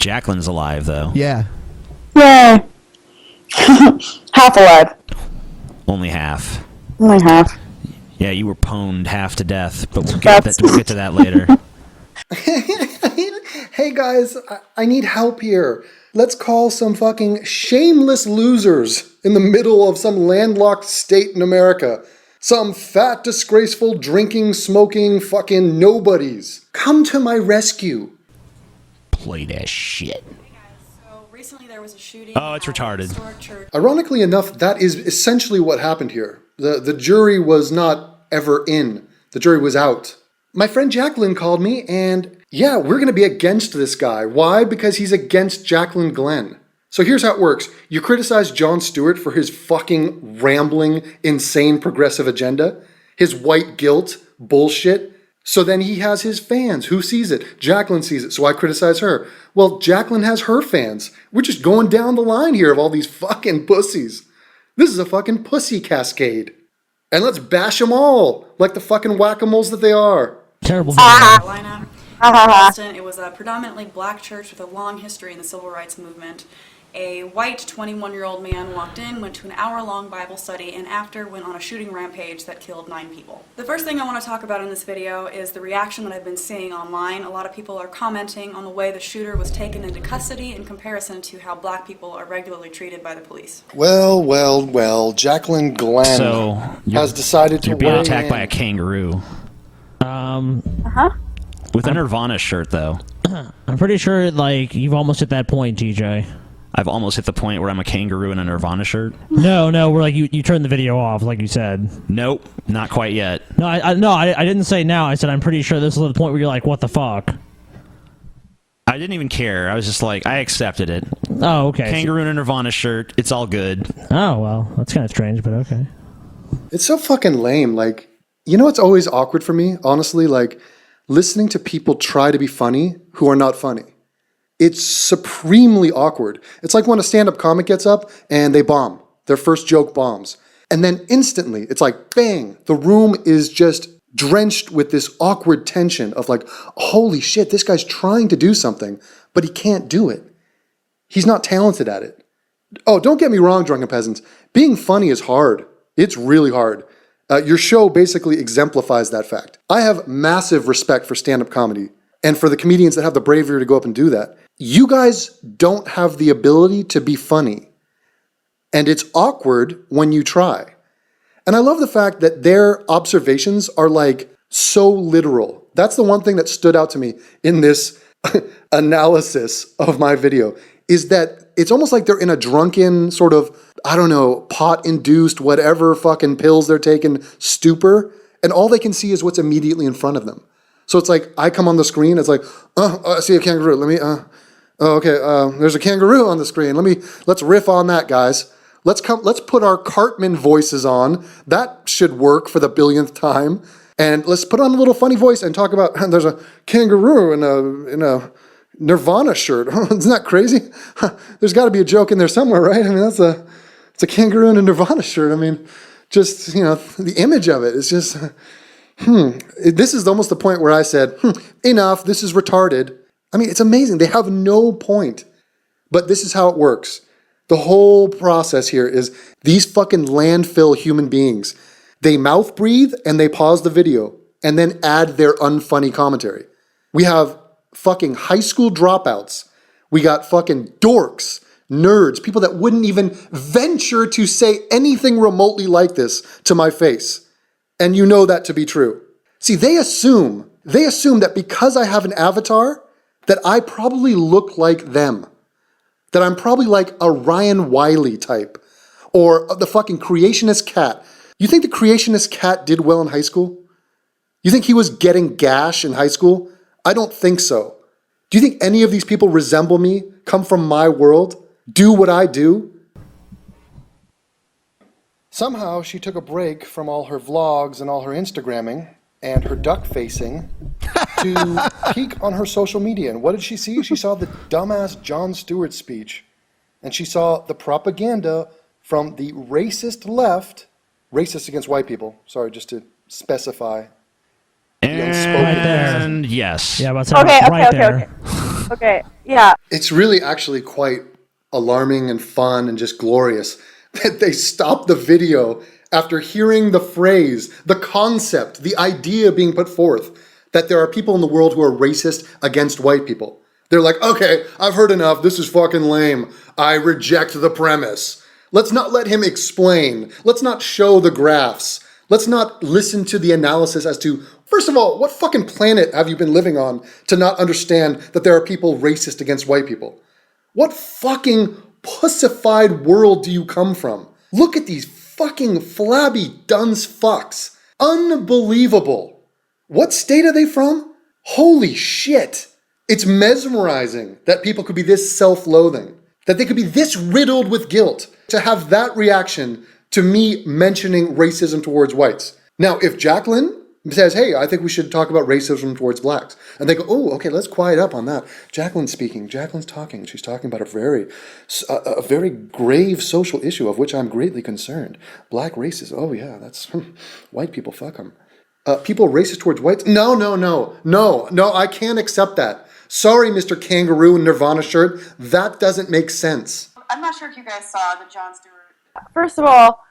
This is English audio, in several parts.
Jaclyn's alive, though. Yeah. Yay. Half alive. Only half. Only half. Yeah, you were pwned half to death, but we'll get to that later. Hey guys, I need help here. Let's call some fucking shameless losers in the middle of some landlocked state in America. Some fat, disgraceful, drinking, smoking, fucking nobodies. Come to my rescue. Play that shit. Recently there was a shooting. Oh, it's retarded. Church. Ironically enough, that is essentially what happened here. The jury was not ever in. The jury was out. My friend Jaclyn called me and, yeah, we're going to be against this guy. Why? Because he's against Jaclyn Glenn. So here's how it works. You criticize Jon Stewart for his fucking rambling, insane progressive agenda, his white guilt bullshit. So then he has his fans. Who sees it? Jaclyn sees it, so I criticize her. Well, Jaclyn has her fans. We're just going down the line here of all these fucking pussies. This is a fucking pussy cascade. And let's bash them all, like the fucking whack-a-moles that they are. Terrible. Carolina. Boston. It was a predominantly black church with a long history in the civil rights movement. A white 21-year-old man walked in, went to an hour-long Bible study, and after went on a shooting rampage that killed 9 people. The first thing I want to talk about in this video is the reaction that I've been seeing online. A lot of people are commenting on the way the shooter was taken into custody in comparison to how black people are regularly treated by the police. Well, Jaclyn Glenn has decided to You're being attacked by a kangaroo. With a Nirvana shirt, though. I'm pretty sure, like, you've almost hit that point, TJ. I've almost hit the point where I'm a kangaroo in a Nirvana shirt. No, we're like you turned the video off, like you said. Nope, not quite yet. No, I didn't say now. I said I'm pretty sure this is the point where you're like, what the fuck? I didn't even care. I was just like, I accepted it. Oh, okay. Kangaroo in a Nirvana shirt. It's all good. Oh, well, that's kind of strange, but okay. It's so fucking lame. Like, you know what's always awkward for me, honestly? Like, listening to people try to be funny who are not funny. It's supremely awkward. It's like when a stand-up comic gets up and they bomb. Their first joke bombs. And then instantly, it's like, bang, the room is just drenched with this awkward tension of like, holy shit, this guy's trying to do something, but he can't do it. He's not talented at it. Oh, don't get me wrong, drunken peasants. Being funny is hard. It's really hard. Your show basically exemplifies that fact. I have massive respect for stand-up comedy and for the comedians that have the bravery to go up and do that. You guys don't have the ability to be funny. And it's awkward when you try. And I love the fact that their observations are like so literal. That's the one thing that stood out to me in this analysis of my video, is that it's almost like they're in a drunken sort of, I don't know, pot-induced, whatever fucking pills they're taking, stupor, and all they can see is what's immediately in front of them. So it's like, I come on the screen, it's like, I see a kangaroo, there's a kangaroo on the screen, let's riff on that, guys. Let's put our Cartman voices on, that should work for the billionth time, and let's put on a little funny voice and talk about, there's a kangaroo in a Nirvana shirt. Isn't that crazy? There's got to be a joke in there somewhere, right? I mean, it's a kangaroo in a Nirvana shirt. I mean, just, the image of it is just, This is almost the point where I said, enough, this is retarded. I mean, it's amazing. They have no point. But this is how it works. The whole process here is these fucking landfill human beings. They mouth breathe and they pause the video and then add their unfunny commentary. We have fucking high school dropouts. We got fucking dorks, nerds, people that wouldn't even venture to say anything remotely like this to my face. And you know that to be true. See, they assume that because I have an avatar, that I probably look like them. That I'm probably like a Ryan Wiley type. Or the fucking creationist cat. You think the creationist cat did well in high school? You think he was getting gash in high school? I don't think so. Do you think any of these people resemble me, come from my world, do what I do? Somehow she took a break from all her vlogs and all her Instagramming and her duck facing to peek on her social media. And what did she see? She saw the dumbass Jon Stewart speech. And she saw the propaganda from the racist left, racist against white people. Sorry, just to specify. And yes. Yeah, Okay. Okay, yeah. It's really actually quite alarming and fun and just glorious that they stopped the video after hearing the phrase, the concept, the idea being put forth that there are people in the world who are racist against white people. They're like, okay, I've heard enough. This is fucking lame. I reject the premise. Let's not let him explain. Let's not show the graphs. Let's not listen to the analysis as to, first of all, what fucking planet have you been living on to not understand that there are people racist against white people? What fucking pussified world do you come from? Look at these fucking flabby dunce fucks. Unbelievable. What state are they from? Holy shit. It's mesmerizing that people could be this self-loathing, that they could be this riddled with guilt to have that reaction to me mentioning racism towards whites. Now, if Jaclyn says, hey, I think we should talk about racism towards blacks, and they go, oh, okay, let's quiet up on that. Jaclyn's speaking, Jaclyn's talking, she's talking about a very grave social issue of which I'm greatly concerned. Black racism, oh yeah, that's, white people, fuck them. People racist towards whites? No, I can't accept that. Sorry, Mr. Kangaroo and Nirvana shirt, that doesn't make sense. I'm not sure if you guys saw the Jon Stewart. First of all,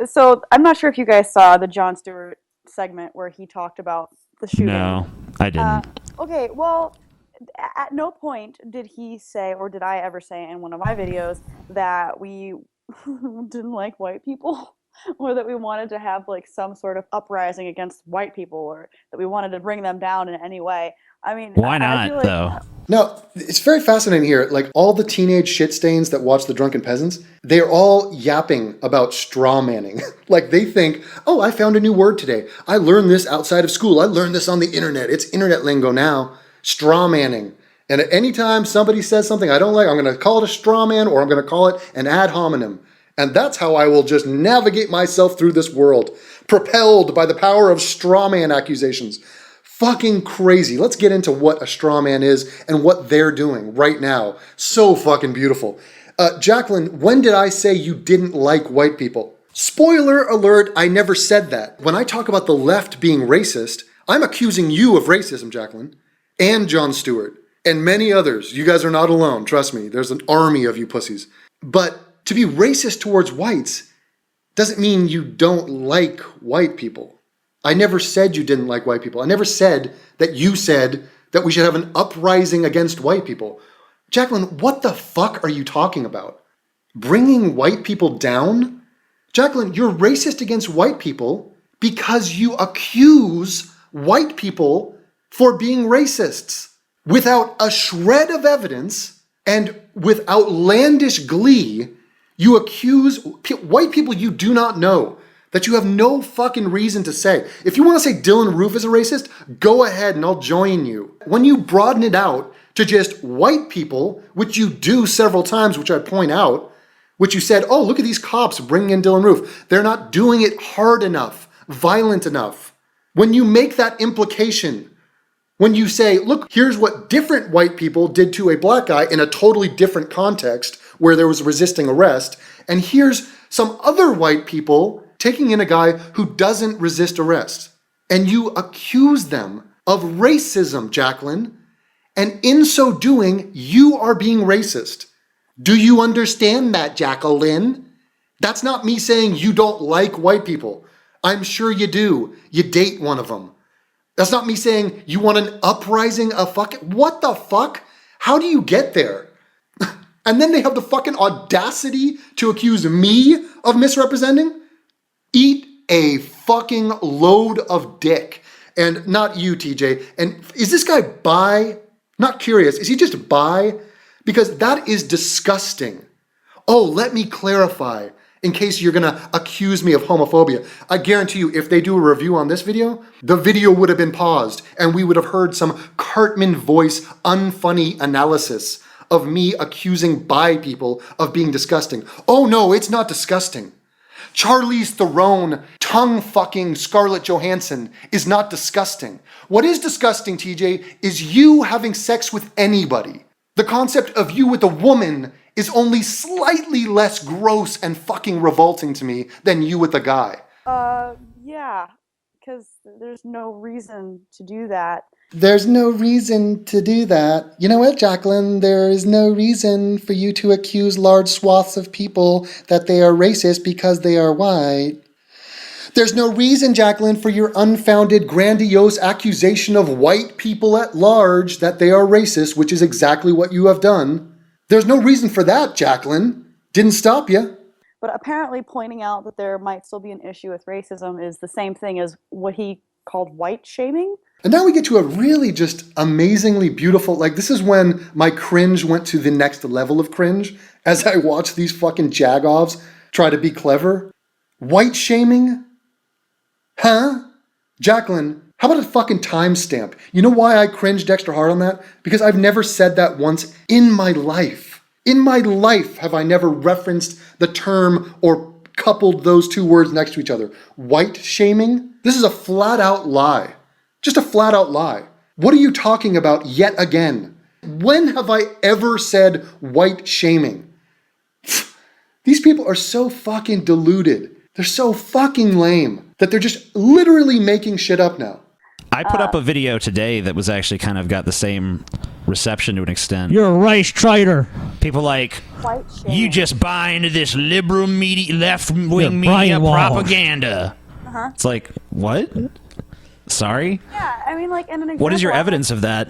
so I'm not sure if you guys saw the Jon Stewart segment where he talked about the shooting. No, I didn't. Okay, well, at no point did he say, or did I ever say in one of my videos, that we didn't like white people, or that we wanted to have like some sort of uprising against white people, or that we wanted to bring them down in any way. I mean, Why I not, feel like, though? No, it's very fascinating here. Like all the teenage shit stains that watch The Drunken Peasants, they're all yapping about straw manning. Like they think, oh, I found a new word today. I learned this outside of school. I learned this on the internet. It's internet lingo now. Straw manning. And at any time somebody says something I don't like, I'm going to call it a straw man or I'm going to call it an ad hominem. And that's how I will just navigate myself through this world, propelled by the power of straw man accusations. Fucking crazy. Let's get into what a straw man is and what they're doing right now. So fucking beautiful. Jaclyn, when did I say you didn't like white people? Spoiler alert, I never said that. When I talk about the left being racist, I'm accusing you of racism, Jaclyn, and Jon Stewart, and many others. You guys are not alone, trust me. There's an army of you pussies. But to be racist towards whites doesn't mean you don't like white people. I never said you didn't like white people. I never said that you said that we should have an uprising against white people. Jaclyn, what the fuck are you talking about? Bringing white people down? Jaclyn, you're racist against white people because you accuse white people for being racists without a shred of evidence and with outlandish glee. You accuse white people you do not know, that you have no fucking reason to say. If you want to say Dylan Roof is a racist, go ahead and I'll join you. When you broaden it out to just white people, which you do several times, which I point out, which you said, oh, look at these cops bringing in Dylan Roof. They're not doing it hard enough, violent enough. When you make that implication, when you say, look, here's what different white people did to a black guy in a totally different context where there was resisting arrest, and here's some other white people taking in a guy who doesn't resist arrest. And you accuse them of racism, Jaclyn. And in so doing, you are being racist. Do you understand that, Jaclyn? That's not me saying you don't like white people. I'm sure you do. You date one of them. That's not me saying you want an uprising of fucking... What the fuck? How do you get there? And then they have the fucking audacity to accuse me of misrepresenting? Eat a fucking load of dick. And not you, TJ. And is this guy bi? Not curious. Is he just bi? Because that is disgusting. Oh, let me clarify in case you're going to accuse me of homophobia. I guarantee you, if they do a review on this video, the video would have been paused and we would have heard some Cartman voice unfunny analysis of me accusing bi people of being disgusting. Oh no, it's not disgusting. Charlize Theron, tongue-fucking Scarlett Johansson is not disgusting. What is disgusting, TJ, is you having sex with anybody. The concept of you with a woman is only slightly less gross and fucking revolting to me than you with a guy. Yeah, because there's no reason to do that. There's no reason to do that. You know what, Jaclyn? There is no reason for you to accuse large swaths of people that they are racist because they are white. There's no reason, Jaclyn, for your unfounded, grandiose accusation of white people at large that they are racist, which is exactly what you have done. There's no reason for that, Jaclyn. Didn't stop you. But apparently pointing out that there might still be an issue with racism is the same thing as what he called white shaming. And now we get to a really just amazingly beautiful, like this is when my cringe went to the next level of cringe as I watched these fucking jagoffs try to be clever. White shaming? Huh? Jaclyn, how about a fucking timestamp? You know why I cringed extra hard on that? Because I've never said that once in my life. In my life have I never referenced the term or coupled those two words next to each other. White shaming? This is a flat out lie. Just a flat out lie. What are you talking about yet again? When have I ever said white shaming? These people are so fucking deluded. They're so fucking lame that they're just literally making shit up now. I put up a video today that was actually kind of got the same reception to an extent. You're a race traitor. People like, White shaming. you just buy into this liberal media, left-wing You're media brainwashed. propaganda. It's like, what? Sorry? Yeah, I mean, like, in an example, What is your evidence of that?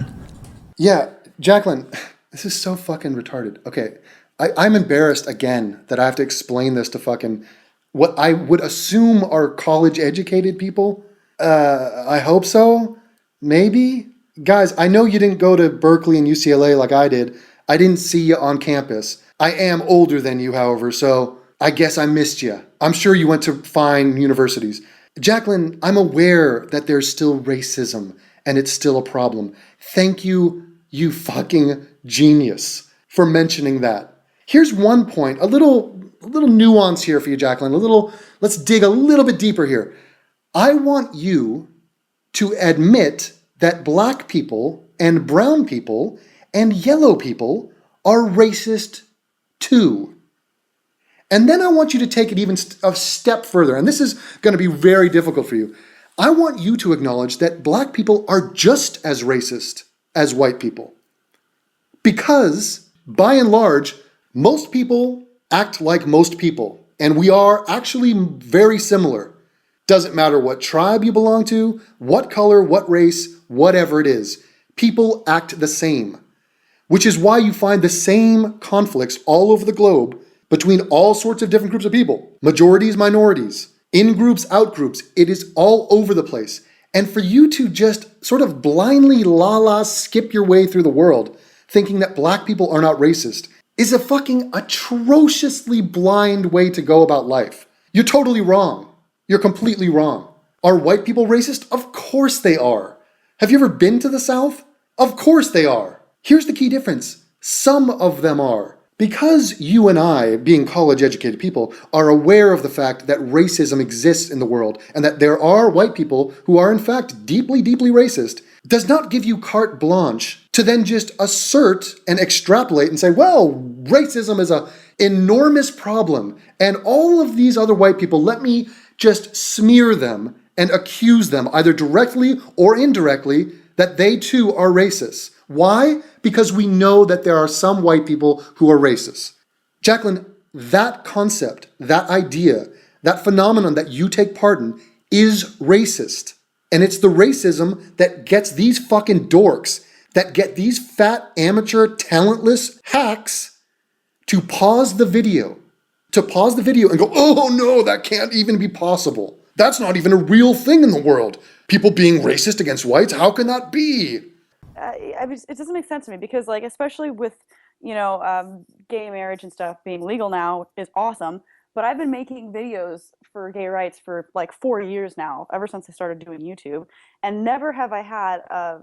Yeah, Jaclyn, this is so fucking retarded. Okay, I'm embarrassed again that I have to explain this to fucking what I would assume are college-educated people. I hope so. Maybe. Guys, I know you didn't go to Berkeley and UCLA like I did. I didn't see you on campus. I am older than you, however, so I guess I missed you. I'm sure you went to fine universities. Jaclyn, I'm aware that there's still racism and it's still a problem. Thank you, you fucking genius, for mentioning that. Here's one point, a little nuance here for you, Jaclyn. Let's dig a little bit deeper here. I want you to admit that black people and brown people and yellow people are racist too. And then I want you to take it even a step further, and this is going to be very difficult for you. I want you to acknowledge that black people are just as racist as white people. Because, by and large, most people act like most people, and we are actually very similar. Doesn't matter what tribe you belong to, what color, what race, whatever it is. People act the same. Which is why you find the same conflicts all over the globe between all sorts of different groups of people. Majorities, minorities, in groups, out groups. It is all over the place. And for you to just sort of blindly skip your way through the world thinking that black people are not racist is a fucking atrociously blind way to go about life. You're totally wrong. You're completely wrong. Are white people racist? Of course they are. Have you ever been to the South? Of course they are. Here's the key difference. Some of them are. Because you and I, being college-educated people, are aware of the fact that racism exists in the world and that there are white people who are in fact deeply, deeply racist, does not give you carte blanche to then just assert and extrapolate and say, well, racism is an enormous problem and all of these other white people, let me just smear them and accuse them either directly or indirectly that they too are racist. Why? Because we know that there are some white people who are racist. Jaclyn, that concept, that idea, that phenomenon that you take part in is racist. And it's the racism that gets these fucking dorks, that get these fat, amateur, talentless hacks to pause the video. To pause the video and go, oh no, that can't even be possible. That's not even a real thing in the world. People being racist against whites, how can that be? It doesn't make sense to me because, like, especially with, gay marriage and stuff being legal now is awesome. But I've been making videos for gay rights for like 4 years now, ever since I started doing YouTube. And never have I had a,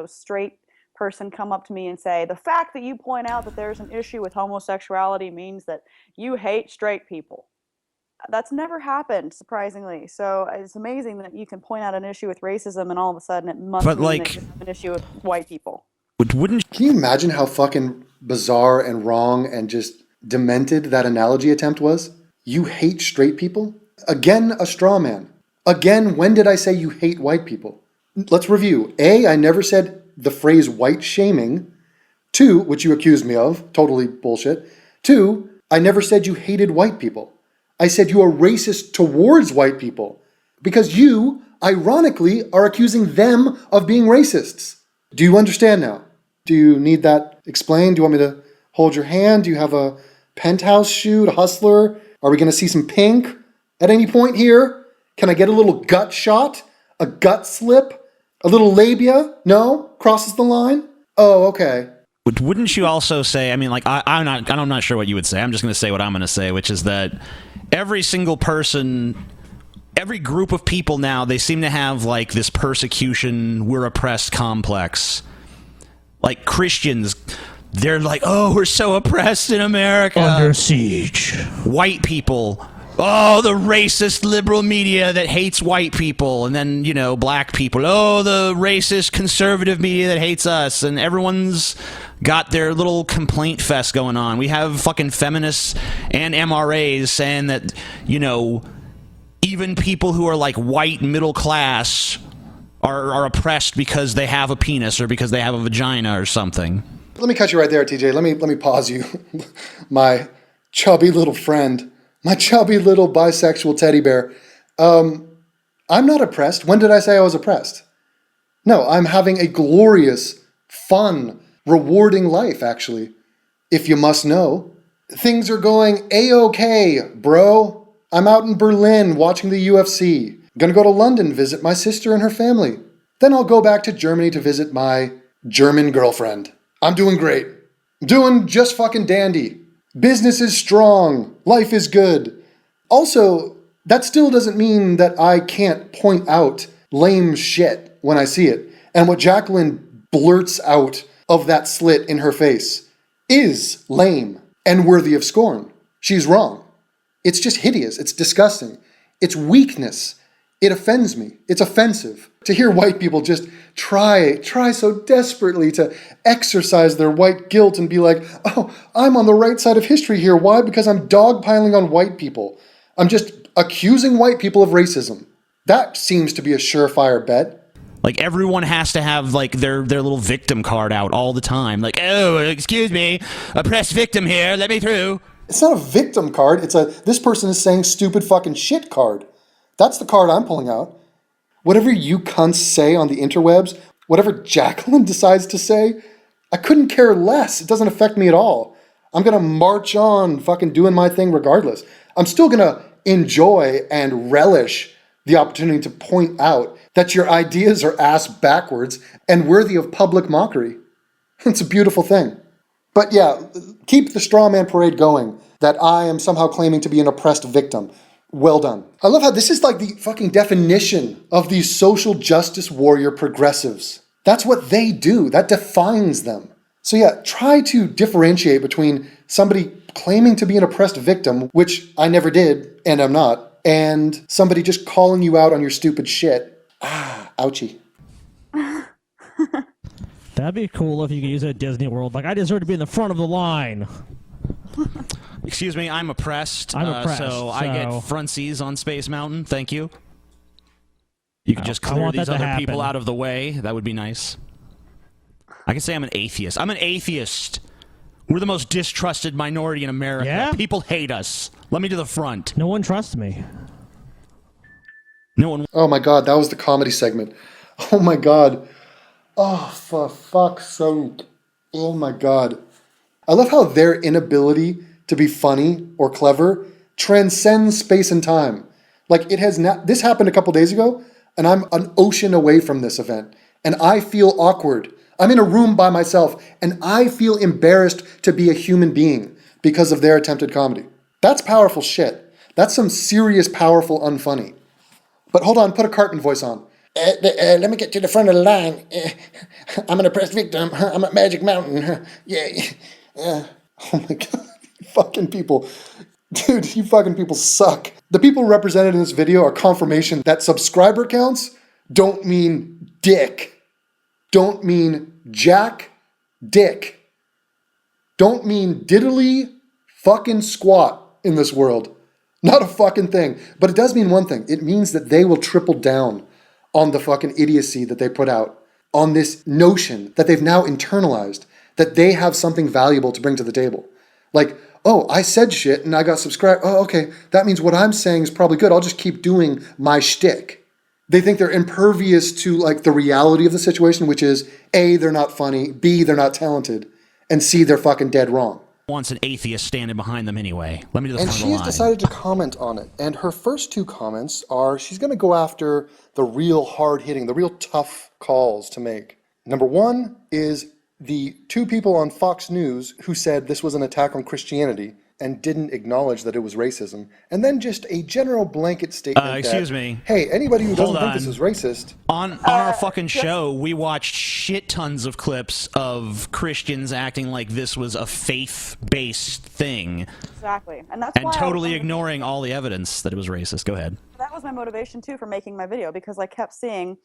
straight person come up to me and say, the fact that you point out that there's an issue with homosexuality means that you hate straight people. That's never happened, surprisingly. So it's amazing that you can point out an issue with racism and all of a sudden it must mean that you have an issue with white people. Can you imagine how fucking bizarre and wrong and just demented that analogy attempt was? You hate straight people? Again, a straw man. Again, when did I say you hate white people? let's review. A, I never said the phrase white shaming. 2, which you accused me of, totally bullshit. 2, I never said you hated white people. I said you are racist towards white people because you, ironically, are accusing them of being racists. Do you understand now? Do you need that explained? Do you want me to hold your hand? Do you have a penthouse shoot, a hustler? Are we going to see some pink at any point here? Can I get a little gut shot? A gut slip? A little labia? No? Crosses the line? Oh, okay. Wouldn't you also say, I mean, like, I'm not sure what you would say. I'm just going to say what I'm going to say, which is that every single person, every group of people now, they seem to have, like, this persecution, we're oppressed complex. Like, Christians, they're like, oh, we're so oppressed in America. Under siege. White people, oh, the racist liberal media that hates white people. And then, you know, black people, oh, the racist conservative media that hates us. And everyone's got their little complaint fest going on. We have fucking feminists and MRAs saying that, you know, even people who are like white middle class are oppressed because they have a penis or because they have a vagina or something. Let me cut you right there, TJ. Let me pause you. My chubby little friend, my chubby little bisexual teddy bear. I'm not oppressed. When did I say I was oppressed? No, I'm having a glorious, fun, rewarding life, actually. If you must know. Things are going A-okay, bro. I'm out in Berlin watching the UFC. Gonna go to London, visit my sister and her family. Then I'll go back to Germany to visit my German girlfriend. I'm doing great. I'm doing just fucking dandy. Business is strong. Life is good. Also, that still doesn't mean that I can't point out lame shit when I see it. And what Jaclyn blurts out of that slit in her face is lame and worthy of scorn. She's wrong. It's just hideous. It's disgusting. It's weakness. It offends me. It's offensive to hear white people just try so desperately to exercise their white guilt and be like, oh, I'm on the right side of history here. Why? Because I'm dogpiling on white people. I'm just accusing white people of racism. That seems to be a surefire bet. Like, everyone has to have, like, their little victim card out all the time. Like, oh, excuse me, oppressed victim here, let me through. It's not a victim card. It's a, this person is saying stupid fucking shit card. That's the card I'm pulling out. Whatever you cunts say on the interwebs, whatever Jaclyn decides to say, I couldn't care less. It doesn't affect me at all. I'm going to march on fucking doing my thing regardless. I'm still going to enjoy and relish the opportunity to point out that your ideas are ass backwards and worthy of public mockery. It's a beautiful thing. But yeah, keep the straw man parade going that I am somehow claiming to be an oppressed victim. Well done. I love how this is like the fucking definition of these social justice warrior progressives. That's what they do. That defines them. So yeah, try to differentiate between somebody claiming to be an oppressed victim, which I never did, and I'm not, and somebody just calling you out on your stupid shit. Ah, ouchie. That'd be cool if you could use it at Disney World. Like, I deserve to be in the front of the line. Excuse me, I'm oppressed. I'm oppressed, so I get front seas on Space Mountain. Thank you. You could just clear these other people out of the way. That would be nice. I can say I'm an atheist. I'm an atheist. We're the most distrusted minority in America. Yeah? People hate us. Let me to the front. No one trusts me. No one. Oh my God, that was the comedy segment. Oh my God. Oh, for fuck's sake. Oh my God. I love how their inability to be funny or clever transcends space and time. Like, it has not, this happened a couple days ago, and I'm an ocean away from this event, and I feel awkward. I'm in a room by myself, and I feel embarrassed to be a human being because of their attempted comedy. That's powerful shit. That's some serious, powerful, unfunny. But hold on, put a Cartman voice on. Let me get to the front of the line. I'm an oppressed victim. I'm at Magic Mountain. Yeah. Oh my God. You fucking people. Dude, you fucking people suck. The people represented in this video are confirmation that subscriber counts don't mean dick. Don't mean jack dick. Don't mean diddly fucking squat in this world. Not a fucking thing. But it does mean one thing. It means that they will triple down on the fucking idiocy that they put out, on this notion that they've now internalized, that they have something valuable to bring to the table. Like, oh, I said shit and I got subscribed. Oh, okay, that means what I'm saying is probably good. I'll just keep doing my shtick. They think they're impervious to like the reality of the situation, which is A, they're not funny, B, they're not talented, and C, they're fucking dead wrong. Wants an atheist standing behind them anyway. Let me do the And front of she the has line. decided to comment on it. And her first two comments are she's going to go after the real hard-hitting, the real tough calls to make. Number one is the two people on Fox News who said this was an attack on Christianity and didn't acknowledge that it was racism. And then just a general blanket statement excuse that, me. hey, anybody who doesn't Hold think this on. is racist... On our fucking show, we watched shit tons of clips of Christians acting like this was a faith-based thing. Exactly. And that's And why totally ignoring all the evidence that it was racist. Go ahead. that was my motivation too for making my video, because I kept seeing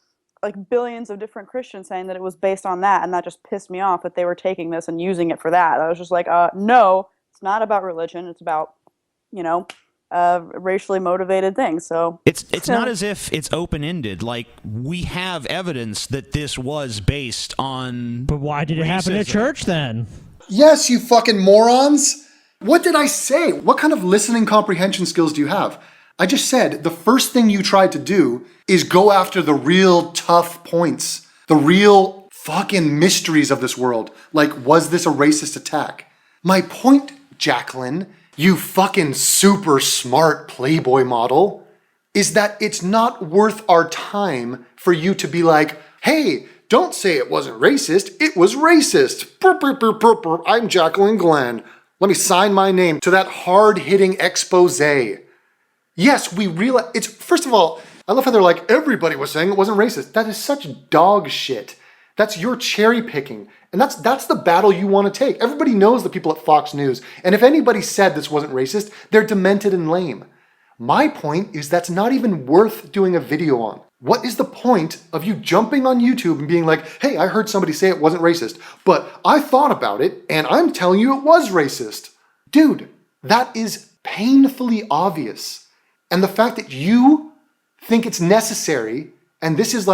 like billions of different Christians saying that it was based on that, and that just pissed me off that they were taking this and using it for that. I was just like, no, it's not about religion. It's about, racially motivated things. So It's not as if it's open-ended. Like, we have evidence that this was based on But why did it happen at racism. church then? Yes, you fucking morons! What did I say? What kind of listening comprehension skills do you have? I just said the first thing you tried to do is go after the real tough points, the real fucking mysteries of this world. Like, was this a racist attack? My point, Jaclyn, you fucking super smart Playboy model, is that it's not worth our time for you to be like, hey, don't say it wasn't racist, it was racist. Burr, burr, burr, burr, burr. I'm Jaclyn Glenn. Let me sign my name to that hard-hitting expose. Yes, we realize, it's, first of all, I love how they're like, everybody was saying it wasn't racist. That is such dog shit. That's your cherry picking. And that's the battle you want to take. Everybody knows the people at Fox News. And if anybody said this wasn't racist, they're demented and lame. My point is that's not even worth doing a video on. What is the point of you jumping on YouTube and being like, hey, I heard somebody say it wasn't racist, but I thought about it and I'm telling you it was racist. Dude, that is painfully obvious. And the fact that you think it's necessary, and this is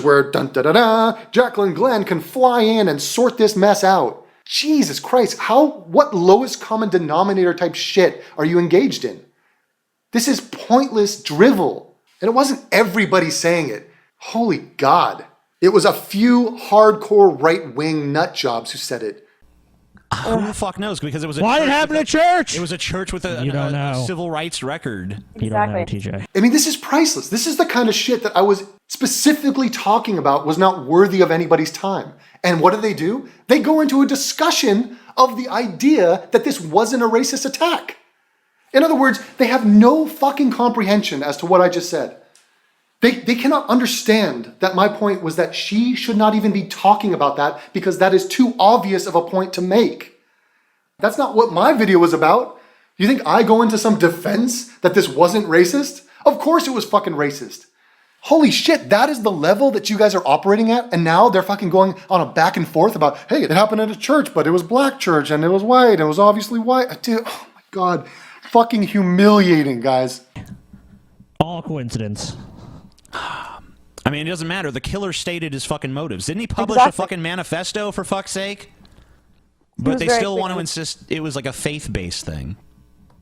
where dun-da-da-da, Jaclyn Glenn can fly in and sort this mess out. Jesus Christ, what lowest common denominator type shit are you engaged in? This is pointless drivel. And it wasn't everybody saying it. Holy God. It was a few hardcore right-wing nut jobs who said it. Who the fuck knows? Because it was a Why did church it happen with at church? It was a church with You don't know. civil rights record. You don't know, Exactly. TJ. I mean, this is priceless. This is the kind of shit that I was specifically talking about was not worthy of anybody's time. And what do? They go into a discussion of the idea that this wasn't a racist attack. In other words, they have no fucking comprehension as to what I just said. They cannot understand that my point was that she should not even be talking about that because that is too obvious of a point to make. That's not what my video was about. You think I go into some defense that this wasn't racist? Of course it was fucking racist. Holy shit, that is the level that you guys are operating at, and now they're fucking going on a back and forth about, hey, it happened at a church, but it was black church, and it was white, and it was obviously white. Dude, oh my God. Fucking humiliating, guys. All coincidence. I mean, it doesn't matter. The killer stated his fucking motives. Didn't he publish a Exactly. fucking manifesto, for fuck's sake? But was they very still clear. want to insist it was like a faith-based thing.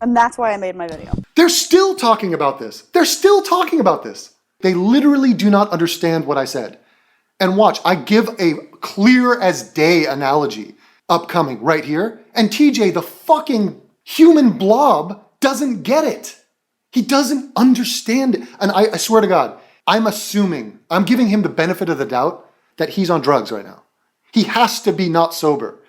And that's why I made my video. They're still talking about this. They're still talking about this. They literally do not understand what I said. And watch, I give a clear as day analogy upcoming right here. And TJ, the fucking human blob, doesn't get it. He doesn't understand it. And I swear to God, I'm giving him the benefit of the doubt that he's on drugs right now. He has to be not sober.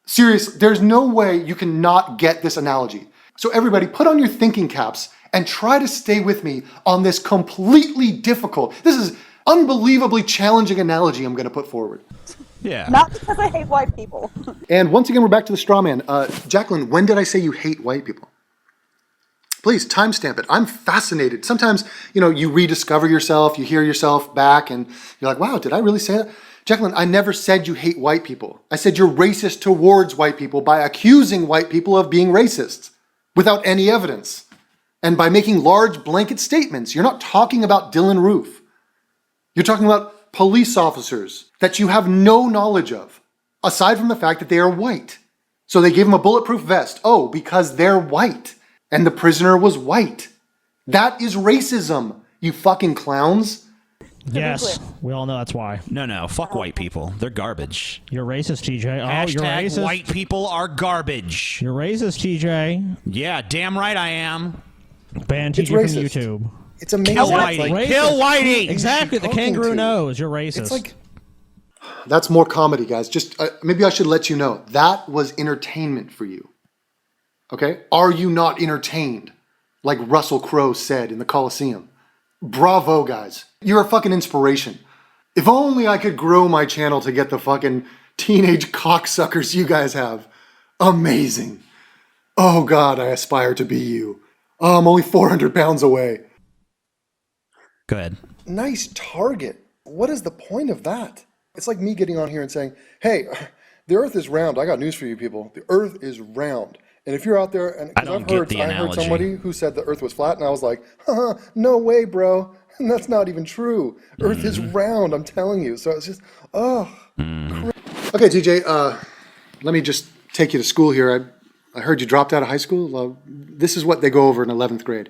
Seriously, there's no way you can not get this analogy. So everybody, put on your thinking caps and try to stay with me on this completely difficult, this is unbelievably challenging analogy I'm going to put forward. Yeah. Not because I hate white people. And once again, we're back to the straw man. Jaclyn, when did I say you hate white people? Please timestamp it. I'm fascinated. Sometimes, you rediscover yourself, you hear yourself back, and you're like, wow, did I really say that? Jaclyn, I never said you hate white people. I said you're racist towards white people by accusing white people of being racist without any evidence. And by making large blanket statements. You're not talking about Dylan Roof. You're talking about police officers that you have no knowledge of, aside from the fact that they are white. So they gave him a bulletproof vest. Oh, because they're white. And the prisoner was white. That is racism, you fucking clowns. Yes, we all know that's why. No, fuck white people. They're garbage. You're racist, TJ. Oh, you're Hashtag racist. white people are garbage. You're racist, TJ. Yeah, damn right I am. Ban It's TJ from racist. YouTube. It's amazing. Kill It's Whitey. like- Kill Whitey. Exactly. Who's The she talking kangaroo to? knows you're racist. It's like, that's more comedy, guys. Just maybe I should let you know that was entertainment for you. Okay? Are you not entertained? Like Russell Crowe said in the Coliseum. Bravo, guys. You're a fucking inspiration. If only I could grow my channel to get the fucking teenage cocksuckers you guys have. Amazing. Oh God, I aspire to be you. Oh, I'm only 400 pounds away. Go ahead. Nice target. What is the point of that? It's like me getting on here and saying, hey, the earth is round. I got news for you people. The earth is round. And if you're out there, and 'cause I don't I've get heard, the I heard analogy. somebody who said the earth was flat, and I was like, haha, no way, bro. And that's not even true. Earth is round, I'm telling you. So it's just, Okay, TJ, let me just take you to school here. I heard you dropped out of high school. This is what they go over in 11th grade.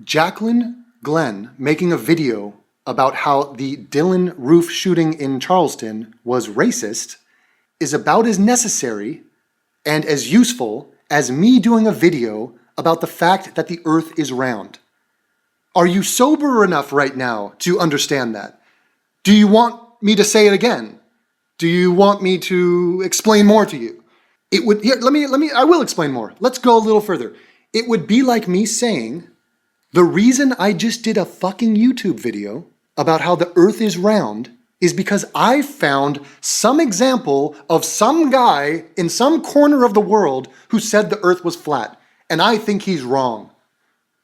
Jaclyn Glenn making a video about how the Dylan Roof shooting in Charleston was racist is about as necessary and as useful as me doing a video about the fact that the earth is round. Are you sober enough right now to understand that? Do you want me to say it again? Do you want me to explain more to you? It would, here, I will explain more. Let's go a little further. It would be like me saying, the reason I just did a fucking YouTube video about how the earth is round is because I found some example of some guy in some corner of the world who said the earth was flat, and I think he's wrong.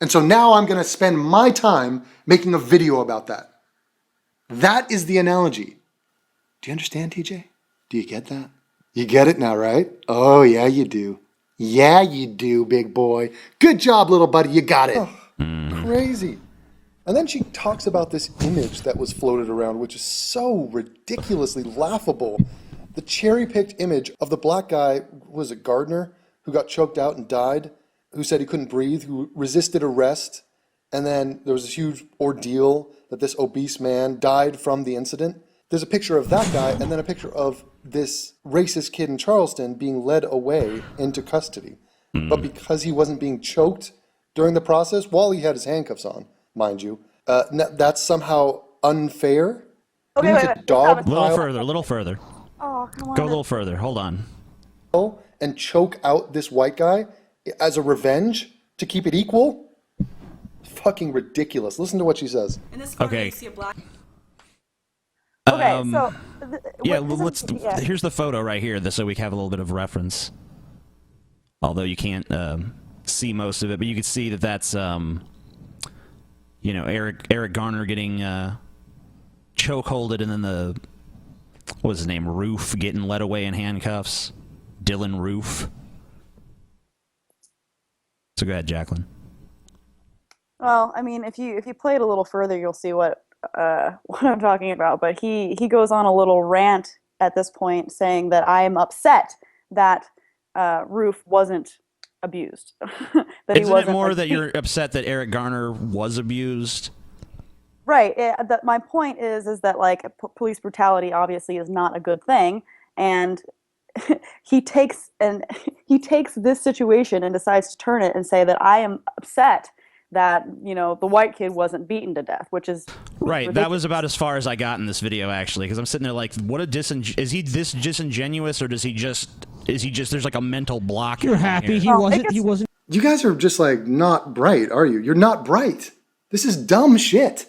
And so now I'm going to spend my time making a video about that. That is the analogy. Do you understand, TJ? Do you get that? You get it now, right? Oh, yeah, you do. Yeah, you do, big boy. Good job, little buddy. You got it. Crazy. And then she talks about this image that was floated around, which is so ridiculously laughable. The cherry-picked image of the black guy, was it Gardner, who got choked out and died, who said he couldn't breathe, who resisted arrest, and then there was this huge ordeal that this obese man died from the incident. There's a picture of that guy, and then a picture of this racist kid in Charleston being led away into custody. But because he wasn't being choked during the process, while he had his handcuffs on, mind you, that's somehow unfair. Okay, wait. A little further. Oh, come on. Go a little further. Hold on. And choke out this white guy as a revenge to keep it equal? Fucking ridiculous. Listen to what she says. In this photo, Okay. you see a black. Okay, so Yeah, what- well, yeah. here's the photo right here, so we have a little bit of reference. Although you can't see most of it, but you can see that that's Eric Garner getting chokeholded, and then what was his name, Roof, getting led away in handcuffs. Dylan Roof. So go ahead, Jaclyn. Well, I mean, if you play it a little further, you'll see what I'm talking about. But he goes on a little rant at this point, saying that I am upset that Roof wasn't abused. That he Isn't wasn't, it more like, that you're upset that Eric Garner was abused? Right. My point is that like police brutality obviously is not a good thing, and he takes this situation and decides to turn it and say that I am upset that the white kid wasn't beaten to death, which is Right, ridiculous. that was about as far as I got in this video, actually, because I'm sitting there like, what a is he this disingenuous, or is he just there's like a mental block? You're in happy here? he wasn't. You guys are just like not bright, are you? You're not bright. This is dumb shit.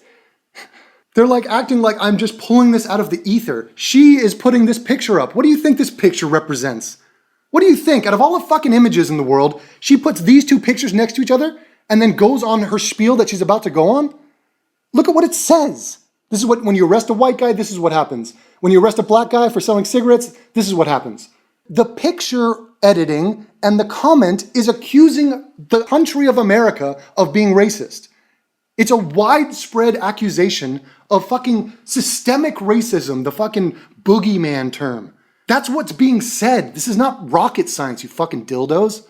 They're like acting like I'm just pulling this out of the ether. She is putting this picture up. What do you think this picture represents? What do you think? Out of all the fucking images in the world, she puts these two pictures next to each other and then goes on her spiel that she's about to go on? Look at what it says. This is what, when you arrest a white guy, this is what happens. When you arrest a black guy for selling cigarettes, this is what happens. The picture editing and the comment is accusing the country of America of being racist. It's a widespread accusation of fucking systemic racism, the fucking boogeyman term. That's what's being said. This is not rocket science, you fucking dildos.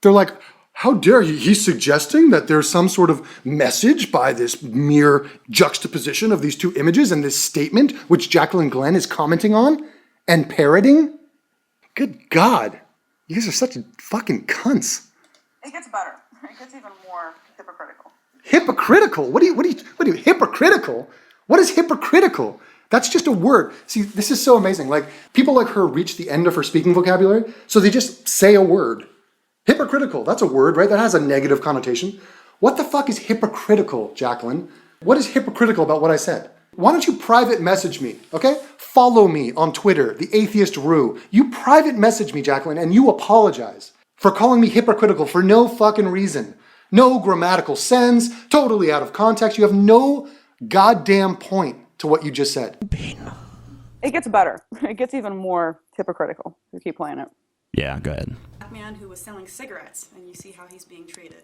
They're like, how dare he? He's suggesting that there's some sort of message by this mere juxtaposition of these two images and this statement, which Jaclyn Glenn is commenting on and parroting. Good God. You guys are such fucking cunts. It gets better. It gets even more hypocritical. Hypocritical? What do you, hypocritical? What is hypocritical? That's just a word. See, this is so amazing. Like, people like her reach the end of her speaking vocabulary, so they just say a word. Hypocritical, that's a word, right? That has a negative connotation. What the fuck is hypocritical, Jaclyn? What is hypocritical about what I said? Why don't you private message me, okay? Follow me on Twitter, the Atheist Rue. You private message me, Jaclyn, and you apologize for calling me hypocritical for no fucking reason. No grammatical sense, totally out of context. You have no goddamn point to what you just said. It gets better. It gets even more hypocritical if you keep playing it. Yeah, go ahead. Man who was selling cigarettes, and you see how he's being treated.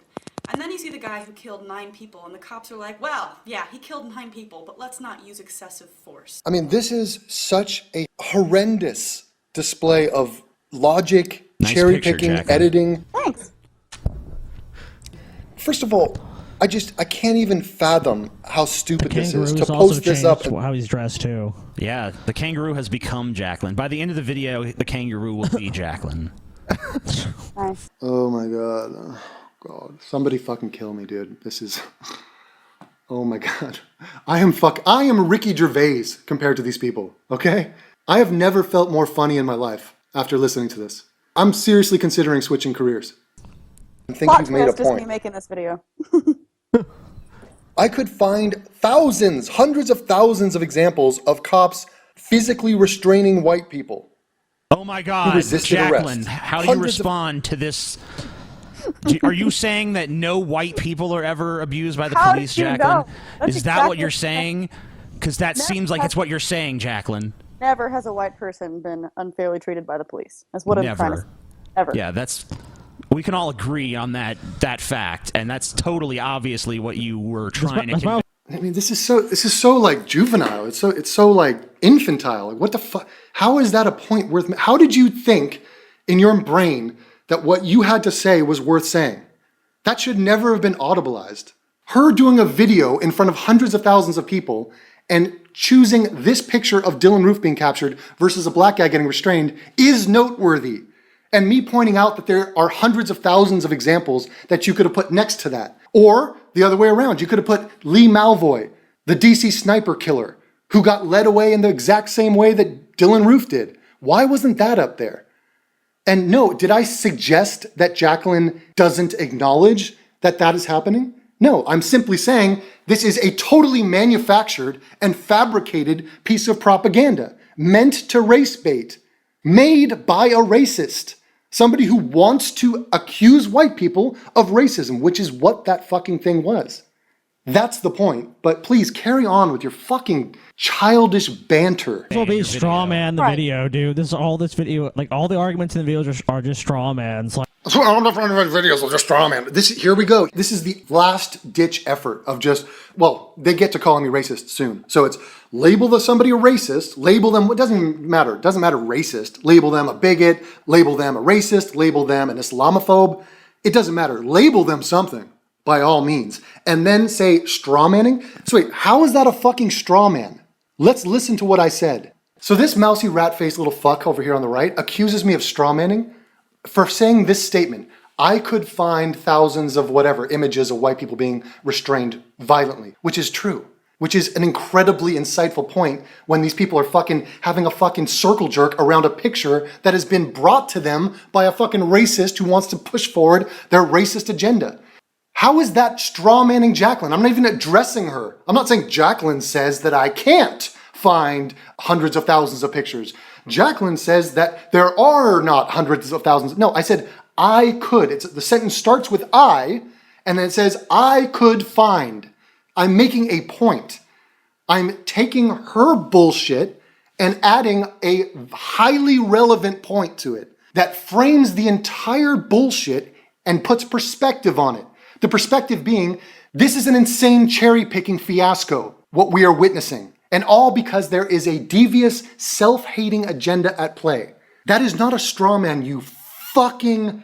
And then you see the guy who killed 9 people, and the cops are like, well, yeah, he killed 9 people, but let's not use excessive force. I mean, this is such a horrendous display of logic, Nice cherry picture, picking, Jaclyn. editing. Thanks. First of all, I can't even fathom how stupid this is to Kangaroo's also post this up. changed how he's dressed too. Yeah, the kangaroo has become Jaclyn. By the end of the video, the kangaroo will be Jaclyn. Nice. Oh my God. Oh God. Somebody fucking kill me, dude. This is, oh my God. I am Ricky Gervais compared to these people, okay? I have never felt more funny in my life after listening to this. I'm seriously considering switching careers. I think Plot you've made a twist, just me point. making this video. I could find thousands, hundreds of thousands of examples of cops physically restraining white people. Oh my God, resisted Jaclyn, arrest. how do you Hundreds of- respond to this? Are you saying that no white people are ever abused by the How police, did you Jaclyn? know? That's Is that what exactly you're what- saying? Because that seems like it's what you're saying, Jaclyn. Never has a white person been unfairly treated by the police. That's what I'm trying to Never. say. Ever. Yeah, we can all agree on that fact, and that's totally obviously what you were trying to convey. I mean, this is so like juvenile. It's so like infantile. Like, what the fuck? How is that a point worth? How did you think in your brain that what you had to say was worth saying? That should never have been audibleized. Her doing a video in front of hundreds of thousands of people and choosing this picture of Dylan Roof being captured versus a black guy getting restrained is noteworthy. And me pointing out that there are hundreds of thousands of examples that you could have put next to that. Or the other way around, you could have put Lee Malvoy, the DC sniper killer, who got led away in the exact same way that Dylan Roof did. Why wasn't that up there? And no, did I suggest that Jaclyn doesn't acknowledge that that is happening? No, I'm simply saying this is a totally manufactured and fabricated piece of propaganda meant to race bait, made by a racist. Somebody who wants to accuse white people of racism, which is what that fucking thing was. That's the point. But please carry on with your fucking childish banter. This will be straw man the Right. video, dude. This video, like all the arguments in the videos are just straw mans. Like, I'm not trying to make videos of just straw man. Here we go. This is the last ditch effort of just, well, they get to calling me racist soon. So it's label somebody a racist, label them, it doesn't even matter. It doesn't matter racist. Label them a bigot, label them a racist, label them an Islamophobe. It doesn't matter. Label them something by all means. And then say straw manning. So wait, how is that a fucking straw man? Let's listen to what I said. So this mousy rat-faced little fuck over here on the right accuses me of straw manning for saying this statement. I could find thousands of whatever images of white people being restrained violently, which is true, which is an incredibly insightful point when these people are fucking having a fucking circle jerk around a picture that has been brought to them by a fucking racist who wants to push forward their racist agenda. How is that straw manning Jaclyn? I'm not even addressing her. I'm not saying Jaclyn says that I can't find hundreds of thousands of pictures. Jaclyn says that there are not hundreds of thousands. No, I said I could. The sentence starts with I, and then it says I could find. I'm making a point. I'm taking her bullshit and adding a highly relevant point to it that frames the entire bullshit and puts perspective on it. The perspective being, this is an insane cherry-picking fiasco, what we are witnessing. And all because there is a devious, self-hating agenda at play. That is not a straw man, you fucking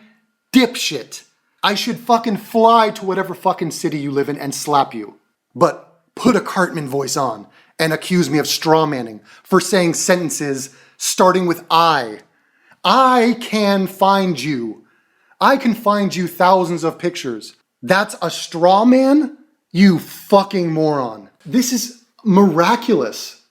dipshit. I should fucking fly to whatever fucking city you live in and slap you. But put a Cartman voice on and accuse me of straw manning for saying sentences starting with I. I can find you. I can find you thousands of pictures. That's a straw man? You fucking moron. This is miraculous.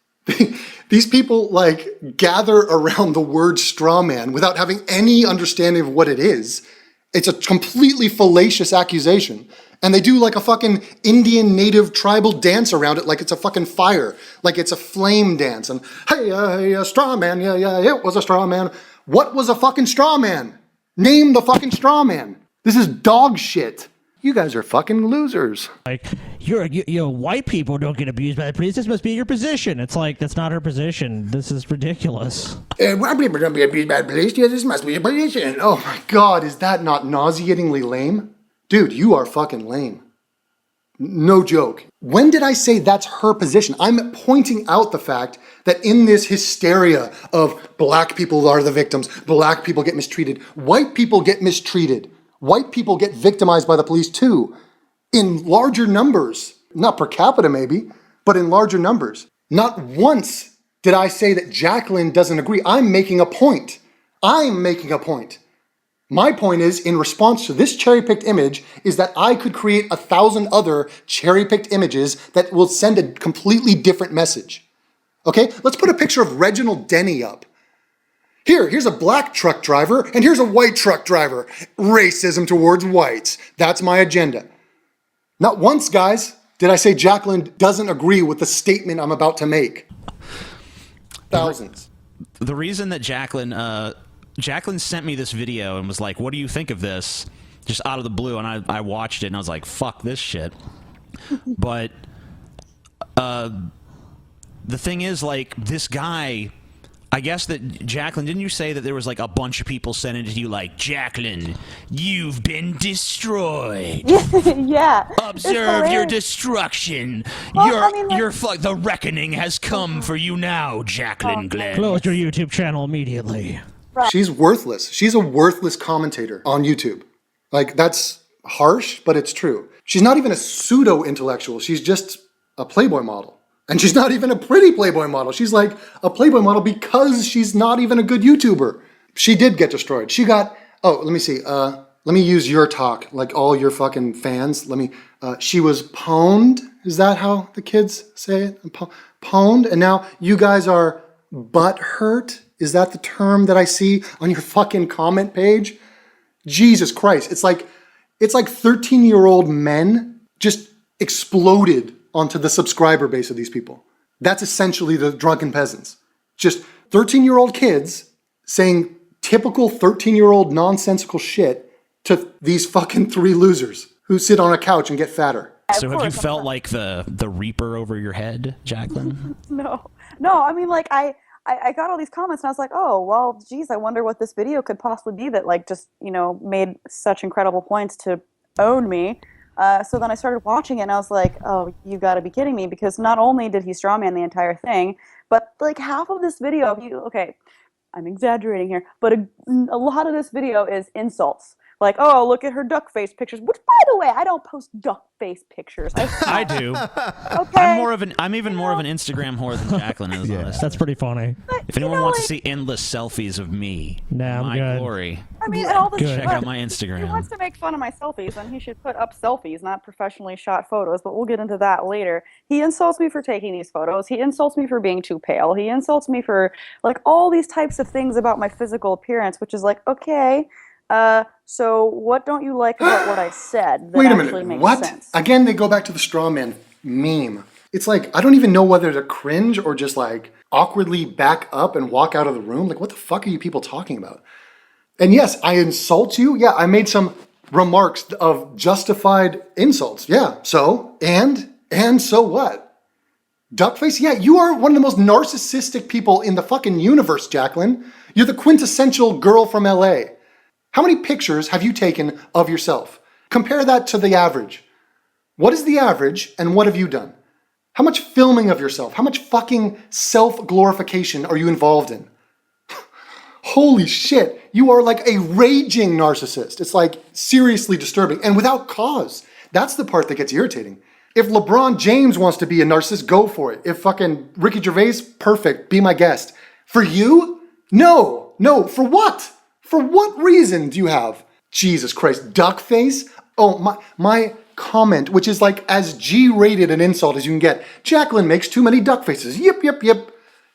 These people like gather around the word straw man without having any understanding of what it is. It's a completely fallacious accusation. And they do like a fucking Indian native tribal dance around it like it's a fucking fire, like it's a flame dance. And hey, a straw man, yeah, it was a straw man. What was a fucking straw man? Name the fucking straw man. This is dog shit. You guys are fucking losers. Like, white people don't get abused by the police. This must be your position. It's like, that's not her position. This is ridiculous. White people don't get abused by the police. Yeah, this must be your position. Oh my God, is that not nauseatingly lame? Dude, you are fucking lame. No joke. When did I say that's her position? I'm pointing out the fact that in this hysteria of black people are the victims, black people get mistreated, white people get mistreated. White people get victimized by the police too, in larger numbers. Not per capita maybe, but in larger numbers. Not once did I say that Jaclyn doesn't agree. I'm making a point. I'm making a point. My point is, in response to this cherry-picked image, is that I could create 1,000 other cherry-picked images that will send a completely different message. Okay, let's put a picture of Reginald Denny up. Here's a black truck driver, and here's a white truck driver. Racism towards whites. That's my agenda. Not once, guys, did I say Jaclyn doesn't agree with the statement I'm about to make. Thousands. The reason that Jaclyn sent me this video and was like, what do you think of this? Just out of the blue, and I watched it, and I was like, fuck this shit. But the thing is, like, this guy... I guess that, Jaclyn, didn't you say that there was like a bunch of people sending it to you like, Jaclyn, you've been destroyed. Yeah. Observe your destruction. Well, The reckoning has come for you now, Jaclyn Glenn. Close your YouTube channel immediately. She's worthless. She's a worthless commentator on YouTube. Like, that's harsh, but it's true. She's not even a pseudo-intellectual. She's just a Playboy model. And she's not even a pretty Playboy model. She's like a Playboy model because she's not even a good YouTuber. She did get destroyed. She got, let me see. Let me use your talk, like all your fucking fans. She was pwned. Is that how the kids say it? Pwned. And now you guys are butthurt. Is that the term that I see on your fucking comment page? Jesus Christ. It's like 13-year-old men just exploded onto the subscriber base of these people. That's essentially the drunken peasants. Just 13-year-old kids saying typical 13-year-old nonsensical shit to these fucking 3 losers who sit on a couch and get fatter. So have you felt like the Reaper over your head, Jaclyn? No, I mean, like, I got all these comments and I was like, oh, well, geez, I wonder what this video could possibly be that, like, just, made such incredible points to own me. So then I started watching it and I was like, oh, you gotta be kidding me, because not only did he strawman the entire thing, but like half of this video, okay, I'm exaggerating here, but a lot of this video is insults. Like, oh, look at her duck face pictures, which, by the way, I don't post duck face pictures. I do. Okay. I'm even more of an Instagram whore than Jaclyn is. Yeah, that's pretty funny. But, if anyone wants to see endless selfies of me, I'm my good. glory, I mean, and all this check out my If he Instagram. wants to make fun of my selfies, then he should put up selfies, not professionally shot photos, but we'll get into that later. He insults me for taking these photos. He insults me for being too pale. He insults me for, like, all these types of things about my physical appearance, which is like, okay, so what don't you like about what I said that Wait a actually minute, makes what? sense? Again, they go back to the straw man meme. It's like, I don't even know whether to cringe or just like awkwardly back up and walk out of the room. Like, what the fuck are you people talking about? And yes, I insult you. Yeah, I made some remarks of justified insults. Yeah, so, and so what? Duckface? Yeah, you are one of the most narcissistic people in the fucking universe, Jaclyn. You're the quintessential girl from LA. How many pictures have you taken of yourself? Compare that to the average. What is the average and what have you done? How much filming of yourself, how much fucking self-glorification are you involved in? Holy shit, you are like a raging narcissist. It's like seriously disturbing and without cause. That's the part that gets irritating. If LeBron James wants to be a narcissist, go for it. If fucking Ricky Gervais, perfect, be my guest. For you? No. For what? For what reason do you have? Jesus Christ, duck face? Oh, my comment, which is like as G-rated an insult as you can get. Jaclyn makes too many duck faces. Yip.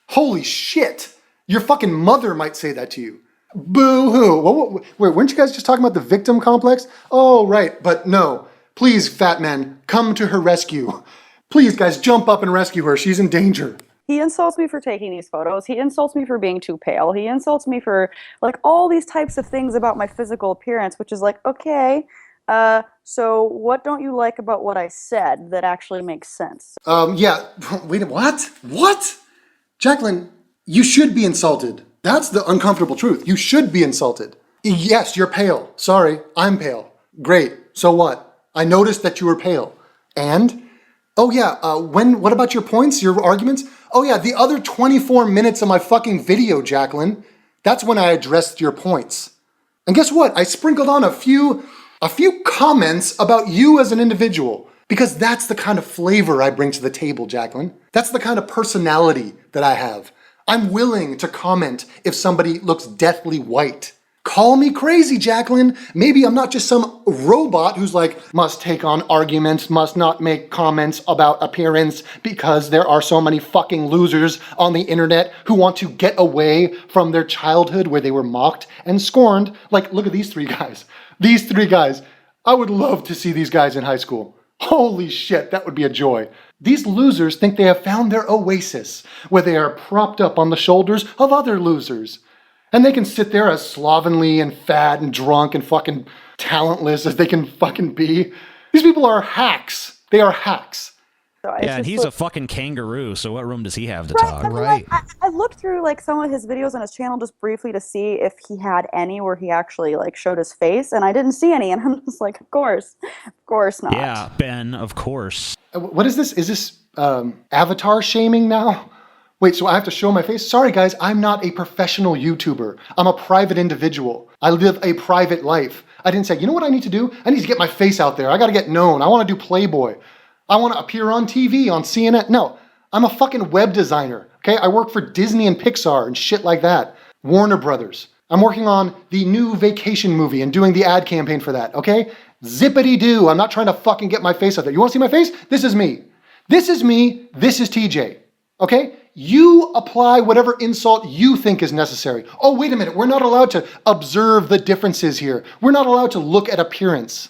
Holy shit. Your fucking mother might say that to you. Boo-hoo. Wait, weren't you guys just talking about the victim complex? Oh, right, but no. Please, fat men, come to her rescue. Please, guys, jump up and rescue her. She's in danger. He insults me for taking these photos. He insults me for being too pale. He insults me for like all these types of things about my physical appearance, which is like, okay, so what don't you like about what I said that actually makes sense? Yeah, wait, what? What? Jaclyn, you should be insulted. That's the uncomfortable truth. You should be insulted. Yes, you're pale. Sorry, I'm pale. Great, so what? I noticed that you were pale. And? Oh yeah, what about your points, your arguments? Oh yeah, the other 24 minutes of my fucking video, Jaclyn. That's when I addressed your points. And guess what? I sprinkled on a few comments about you as an individual. Because that's the kind of flavor I bring to the table, Jaclyn. That's the kind of personality that I have. I'm willing to comment if somebody looks deathly white. Call me crazy, Jaclyn. Maybe I'm not just some robot who's like, must take on arguments, must not make comments about appearance because there are so many fucking losers on the internet who want to get away from their childhood where they were mocked and scorned. Like, look at these three guys. These three guys. I would love to see these guys in high school. Holy shit, that would be a joy. These losers think they have found their oasis, where they are propped up on the shoulders of other losers. And they can sit there as slovenly and fat and drunk and fucking talentless as they can fucking be. These people are hacks. They are hacks. So Yeah, and he's a fucking kangaroo, so what room does he have to right, talk? I mean, Right. like, I looked through like some of his videos on his channel just briefly to see if he had any where he actually like showed his face, and I didn't see any, and I'm just like, of course not. Yeah, Ben, of course. What is this? Is this avatar shaming now? Wait, so I have to show my face? Sorry guys, I'm not a professional YouTuber. I'm a private individual. I live a private life. I didn't say, you know what I need to do? I need to get my face out there. I gotta get known. I wanna do Playboy. I wanna appear on TV, on CNN. No, I'm a fucking web designer, okay? I work for Disney and Pixar and shit like that. Warner Brothers. I'm working on the new vacation movie and doing the ad campaign for that, okay? Zippity-doo, I'm not trying to fucking get my face out there. You wanna see my face? This is me. This is me, this is TJ, okay? You apply whatever insult you think is necessary. Oh, wait a minute, we're not allowed to observe the differences here. We're not allowed to look at appearance.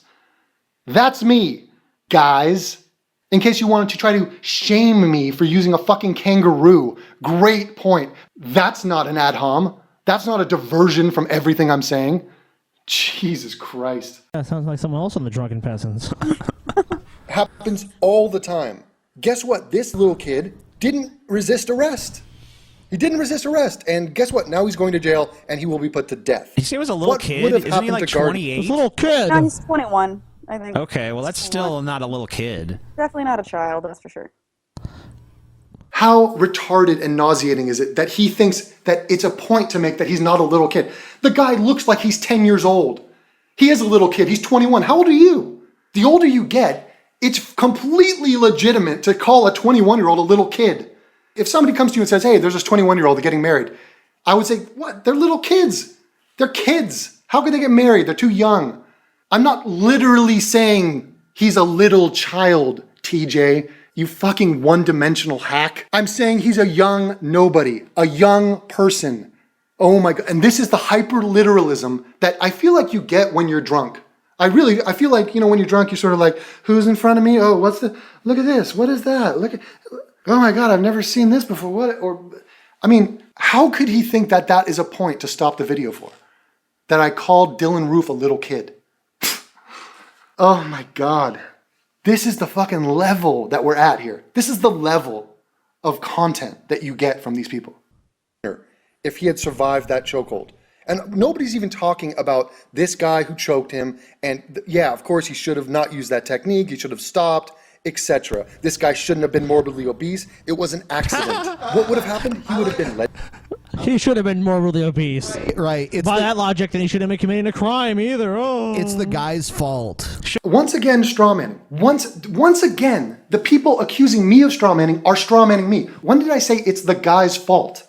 That's me, guys. In case you wanted to try to shame me for using a fucking kangaroo. Great point. That's not an ad hom. That's not a diversion from everything I'm saying. Jesus Christ. That sounds like someone else on the Drunken Peasants. Happens all the time. Guess what? This little kid didn't resist arrest. He didn't resist arrest. And guess what? Now he's going to jail and he will be put to death. You say he was a little What kid? would have Isn't he happened like to Garden? 28? This little kid. No, he's 21, I think. Okay, well, that's still not a little kid. Definitely not a child, that's for sure. How retarded and nauseating is it that he thinks that it's a point to make that he's not a little kid? The guy looks like he's 10 years old. He is a little kid. He's 21. How old are you? The older you get, it's completely legitimate to call a 21-year-old a little kid. If somebody comes to you and says, hey, there's this 21-year-old getting married, I would say, what? They're little kids. They're kids. How could they get married? They're too young. I'm not literally saying he's a little child, TJ. You fucking one-dimensional hack. I'm saying he's a young nobody, a young person. Oh my God. And this is the hyper-literalism that I feel like you get when you're drunk. I feel like, you know, when you're drunk, you're sort of like, who's in front of me? Oh, look at this. What is that? Oh my God, I've never seen this before. How could he think that that is a point to stop the video for? That I called Dylan Roof a little kid. Oh my God. This is the fucking level that we're at here. This is the level of content that you get from these people. If he had survived that chokehold And nobody's even talking about this guy who choked him. And yeah, of course, he should have not used that technique. He should have stopped, etc. This guy shouldn't have been morbidly obese. It was an accident. What would have happened? He would have been led. He should have been morbidly obese. Right. By that logic, then he shouldn't have been committing a crime either. Oh. It's the guy's fault. Once again, strawmanning. Once again, the people accusing me of strawmanning are strawmanning me. When did I say it's the guy's fault?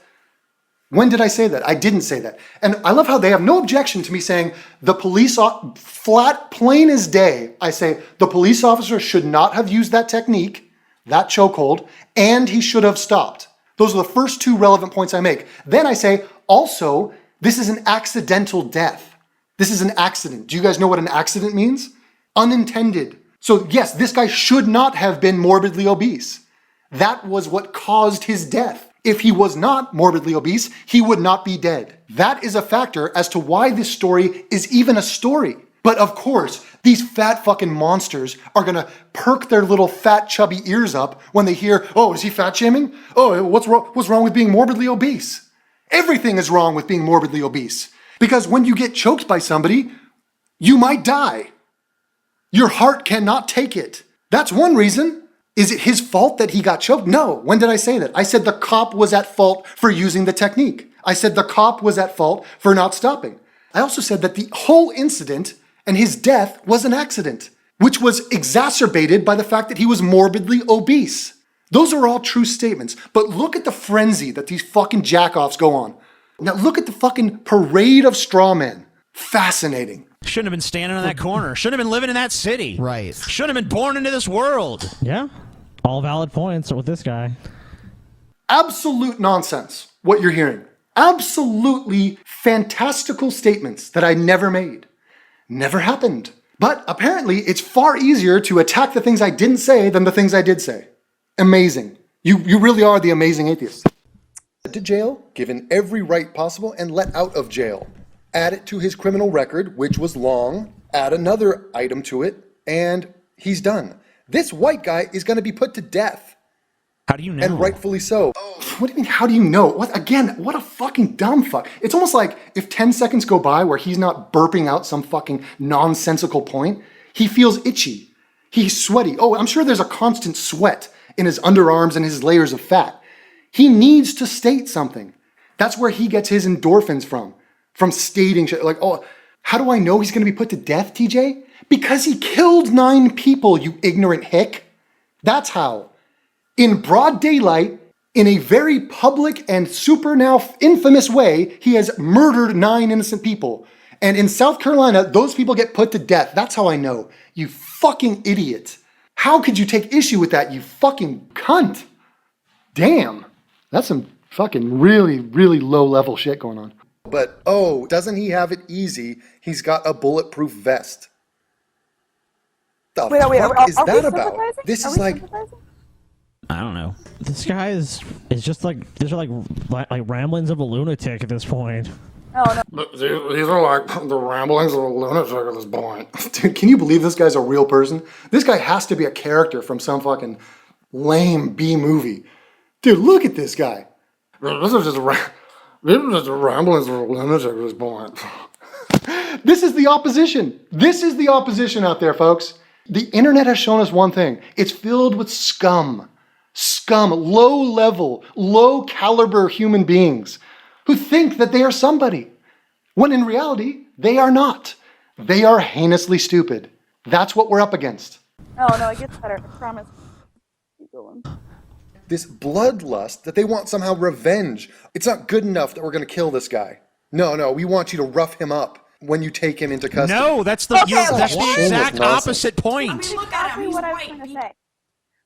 When did I say that? I didn't say that. And I love how they have no objection to me saying the police, flat, plain as day, I say the police officer should not have used that technique, that chokehold, and he should have stopped. Those are the first two relevant points I make. Then I say, also, this is an accidental death. This is an accident. Do you guys know what an accident means? Unintended. So yes, this guy should not have been morbidly obese. That was what caused his death. If he was not morbidly obese, he would not be dead. That is a factor as to why this story is even a story. But of course, these fat fucking monsters are gonna perk their little fat chubby ears up when they hear, oh, is he fat shaming? Oh, what's wrong with being morbidly obese? Everything is wrong with being morbidly obese. Because when you get choked by somebody, you might die. Your heart cannot take it. That's one reason. Is it his fault that he got choked? No. When did I say that? I said the cop was at fault for using the technique. I said the cop was at fault for not stopping. I also said that the whole incident and his death was an accident, which was exacerbated by the fact that he was morbidly obese. Those are all true statements. But look at the frenzy that these fucking jackoffs go on. Now look at the fucking parade of straw men. Fascinating. Shouldn't have been standing in that corner. Shouldn't have been living in that city. Right. Shouldn't have been born into this world. Yeah. All valid points with this guy. Absolute nonsense, what you're hearing. Absolutely fantastical statements that I never made. Never happened. But apparently it's far easier to attack the things I didn't say than the things I did say. Amazing. You really are the amazing atheist. To jail, given every right possible, and let out of jail. Add it to his criminal record, which was long, add another item to it, and he's done. This white guy is going to be put to death. How do you know? And rightfully so. What do you mean, how do you know? What a fucking dumb fuck. It's almost like if 10 seconds go by where he's not burping out some fucking nonsensical point, he feels itchy. He's sweaty. Oh, I'm sure there's a constant sweat in his underarms and his layers of fat. He needs to state something. That's where he gets his endorphins from stating shit. Like, oh, how do I know he's going to be put to death, TJ? Because he killed 9 people, you ignorant hick. That's how. In broad daylight, in a very public and super now infamous way, he has murdered 9 innocent people. And in South Carolina, those people get put to death. That's how I know. You fucking idiot. How could you take issue with that, you fucking cunt? Damn. That's some fucking really, really low level shit going on. But, oh, doesn't he have it easy? He's got a bulletproof vest. The fuck is that about? This is like... I don't know. This guy is just like, these are like ramblings of a lunatic at this point. Oh, no. These are like the ramblings of a lunatic at this point. Dude, can you believe this guy's a real person? This guy has to be a character from some fucking lame B movie. Dude, look at this guy. This is just ramblings of a lunatic at this point. This is the opposition. This is the opposition out there, folks. The internet has shown us one thing. It's filled with scum. Scum, low-level, low-caliber human beings who think that they are somebody, when in reality, they are not. They are heinously stupid. That's what we're up against. Oh, no, it gets better. I promise. Keep going. This bloodlust that they want somehow revenge. It's not good enough that we're going to kill this guy. No, we want you to rough him up when you take him into custody. No, that's the exact opposite point. Look at him. He's What I was white. trying to say.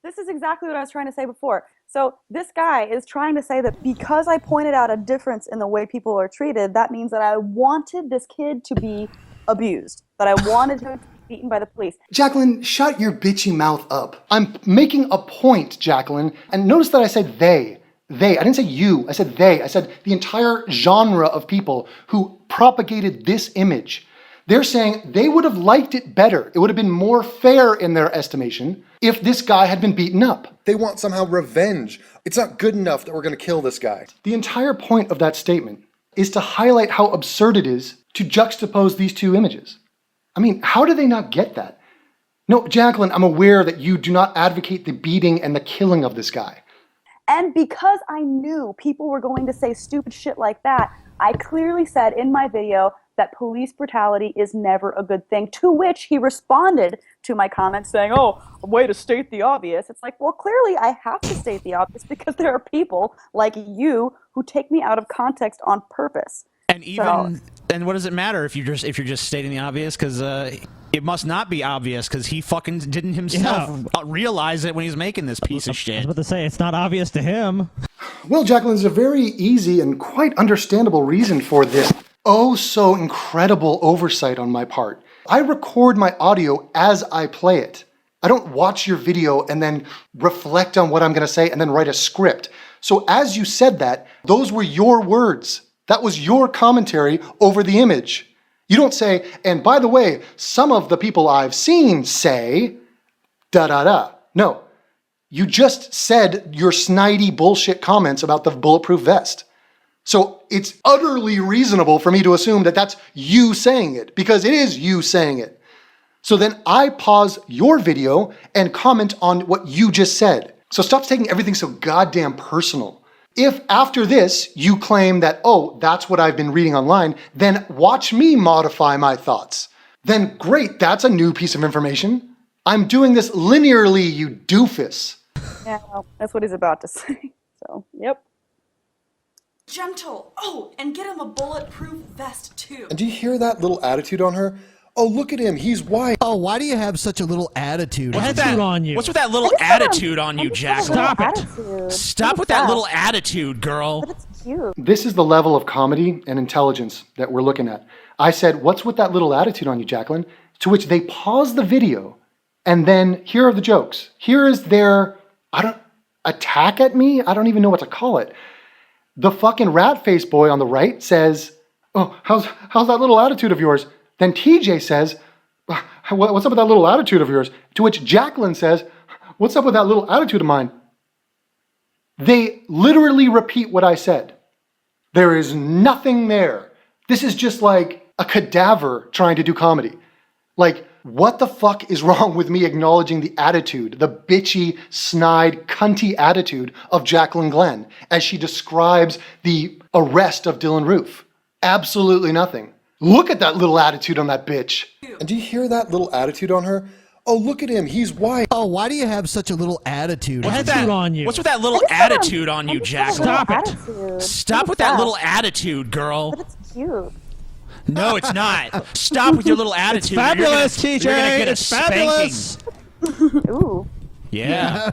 This is exactly what I was trying to say before. So this guy is trying to say that because I pointed out a difference in the way people are treated, that means that I wanted this kid to be abused, that I wanted him to be beaten by the police. Jaclyn, shut your bitchy mouth up. I'm making a point, Jaclyn. And notice that I said they. They. I didn't say you. I said they. I said the entire genre of people who propagated this image. They're saying they would have liked it better. It would have been more fair in their estimation if this guy had been beaten up. They want somehow revenge. It's not good enough that we're going to kill this guy. The entire point of that statement is to highlight how absurd it is to juxtapose these two images. I mean, how do they not get that? No, Jaclyn, I'm aware that you do not advocate the beating and the killing of this guy. And because I knew people were going to say stupid shit like that, I clearly said in my video that police brutality is never a good thing, to which he responded to my comments saying, oh, a way to state the obvious. It's like, well, clearly I have to state the obvious because there are people like you who take me out of context on purpose. And even and what does it matter if you're just stating the obvious? Because it must not be obvious because he fucking didn't himself realize it when he was making this piece of I was shit. about to say, it's not obvious to him. Well, Jaclyn, there's a very easy and quite understandable reason for this oh so incredible oversight on my part. I record my audio as I play it. I don't watch your video and then reflect on what I'm going to say and then write a script. So as you said that, those were your words. That was your commentary over the image. You don't say, and by the way, some of the people I've seen say, da-da-da. No. You just said your snidey bullshit comments about the bulletproof vest. So it's utterly reasonable for me to assume that that's you saying it, because it is you saying it. So then I pause your video and comment on what you just said. So stop taking everything so goddamn personal. If after this you claim that, oh, that's what I've been reading online, then watch me modify my thoughts. Then great, that's a new piece of information. I'm doing this linearly, you doofus. Yeah, well, that's what he's about to say. So, yep. Gentle. Oh, and get him a bulletproof vest too. And do you hear that little attitude on her? Oh, look at him, he's white. Oh, why do you have such a little attitude? Attitude on you. What's with that little attitude on you, Jaclyn? Stop it. Attitude. Stop with that little attitude, girl. But it's cute. This is the level of comedy and intelligence that we're looking at. I said, what's with that little attitude on you, Jaclyn? To which they pause the video, and then here are the jokes. Here is their, attack at me? I don't even know what to call it. The fucking rat-faced boy on the right says, oh, how's that little attitude of yours? Then TJ says, what's up with that little attitude of yours? To which Jaclyn says, what's up with that little attitude of mine? They literally repeat what I said. There is nothing there. This is just like a cadaver trying to do comedy. Like, what the fuck is wrong with me acknowledging the attitude, the bitchy, snide, cunty attitude of Jaclyn Glenn as she describes the arrest of Dylan Roof? Absolutely nothing. Look at that little attitude on that bitch. And do you hear that little attitude on her? Oh, look at him, he's white. Oh, why do you have such a little attitude? Attitude on you. What's with that little attitude on you, Jaclyn? Stop it. Attitude. Stop with that little attitude, girl. But it's cute. No, it's not. Stop with your little attitude. Fabulous, You're TJ. gonna get a It's fabulous. Ooh. Yeah.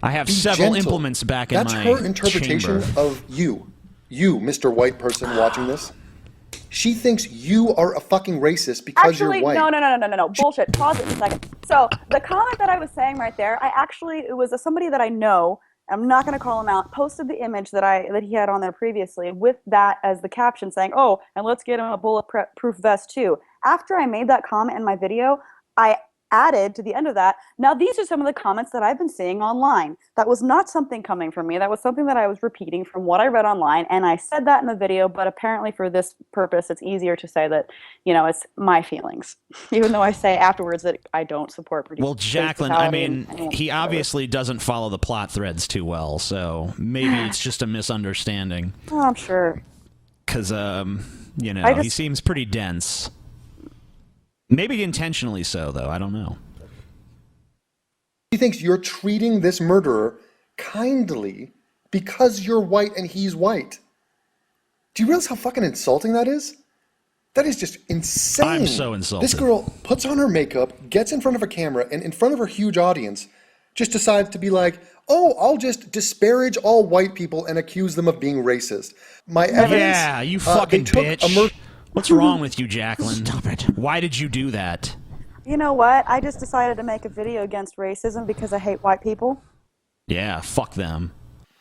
I have Be several gentle. implements back in That's my her interpretation chamber. of you. You, Mr. White person watching this. She thinks you are a fucking racist because Actually, you're white. no. Bullshit. Pause it a second. So the comment that I was saying right there, it was somebody that I know. I'm not going to call him out. Posted the image that he had on there previously with that as the caption, saying, "Oh, and let's get him a bulletproof vest too." After I made that comment in my video, I added to the end of that, now these are some of the comments that I've been seeing online. That was not something coming from me. That was something that I was repeating from what I read online, and I said that in the video, but apparently for this purpose, it's easier to say that, it's my feelings. Even though I say afterwards that I don't support Well, Jaclyn, I mean, he obviously doesn't follow the plot threads too well, so maybe it's just a misunderstanding. Oh, I'm sure. Because, he seems pretty dense. Maybe intentionally so, though. I don't know. She thinks you're treating this murderer kindly because you're white and he's white. Do you realize how fucking insulting that is? That is just insane. I'm so insulted. This girl puts on her makeup, gets in front of a camera, and in front of her huge audience, just decides to be like, oh, I'll just disparage all white people and accuse them of being racist. My evidence... Yeah, you fucking bitch. What's wrong with you, Jaclyn? Stop it. Why did you do that? You know what? I just decided to make a video against racism because I hate white people. Yeah, fuck them.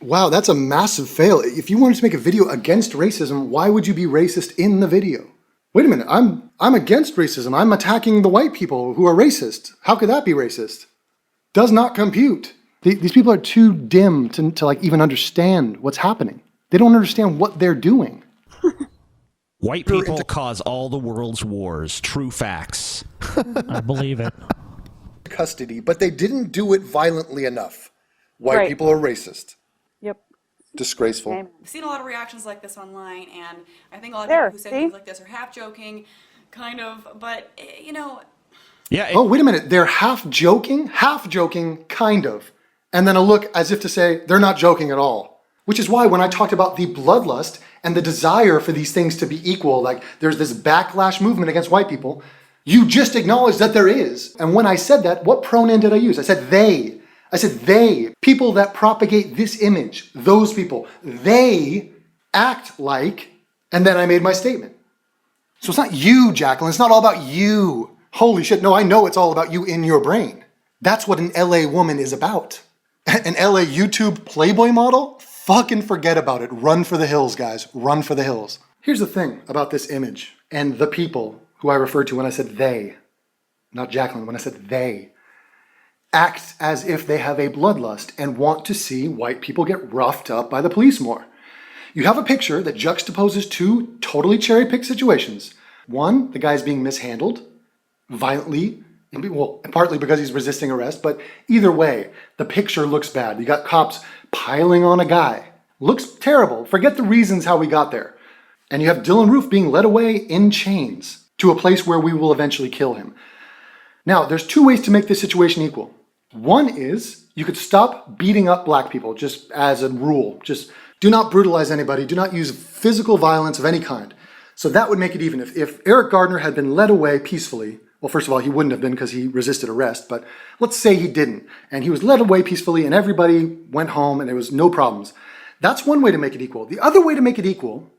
Wow, that's a massive fail. If you wanted to make a video against racism, why would you be racist in the video? Wait a minute, I'm against racism. I'm attacking the white people who are racist. How could that be racist? Does not compute. These people are too dim to like even understand what's happening. They don't understand what they're doing. White people cause all the world's wars. True facts. I believe it. Custody, but they didn't do it violently enough. White people are racist. Yep. Disgraceful. Amen. I've seen a lot of reactions like this online, and I think a lot of people who say things like this are half joking, kind of, but, you know. Yeah. Oh, wait a minute. They're half joking, kind of. And then a look as if to say they're not joking at all. Which is why when I talked about the bloodlust and the desire for these things to be equal, like there's this backlash movement against white people, you just acknowledged that there is. And when I said that, what pronoun did I use? I said they. I said they. People that propagate this image, those people, they act like, and then I made my statement. So it's not you, Jaclyn. It's not all about you. Holy shit. No, I know it's all about you in your brain. That's what an LA woman is about. An LA YouTube Playboy model? Fucking forget about it. Run for the hills, guys. Run for the hills. Here's the thing about this image and the people who I referred to when I said they, not Jaclyn, when I said they, act as if they have a bloodlust and want to see white people get roughed up by the police more. You have a picture that juxtaposes two totally cherry-picked situations. One, the guy's being mishandled violently, well, partly because he's resisting arrest, but either way, the picture looks bad. You got cops piling on a guy. Looks terrible. Forget the reasons how we got there. And you have Dylan Roof being led away in chains to a place where we will eventually kill him. Now, there's two ways to make this situation equal. One is you could stop beating up black people, just as a rule. Just do not brutalize anybody. Do not use physical violence of any kind. So that would make it even. If Eric Gardner had been led away peacefully, well, first of all, he wouldn't have been because he resisted arrest, but let's say he didn't, and he was led away peacefully and everybody went home and there was no problems. That's one way to make it equal. The other way to make it equal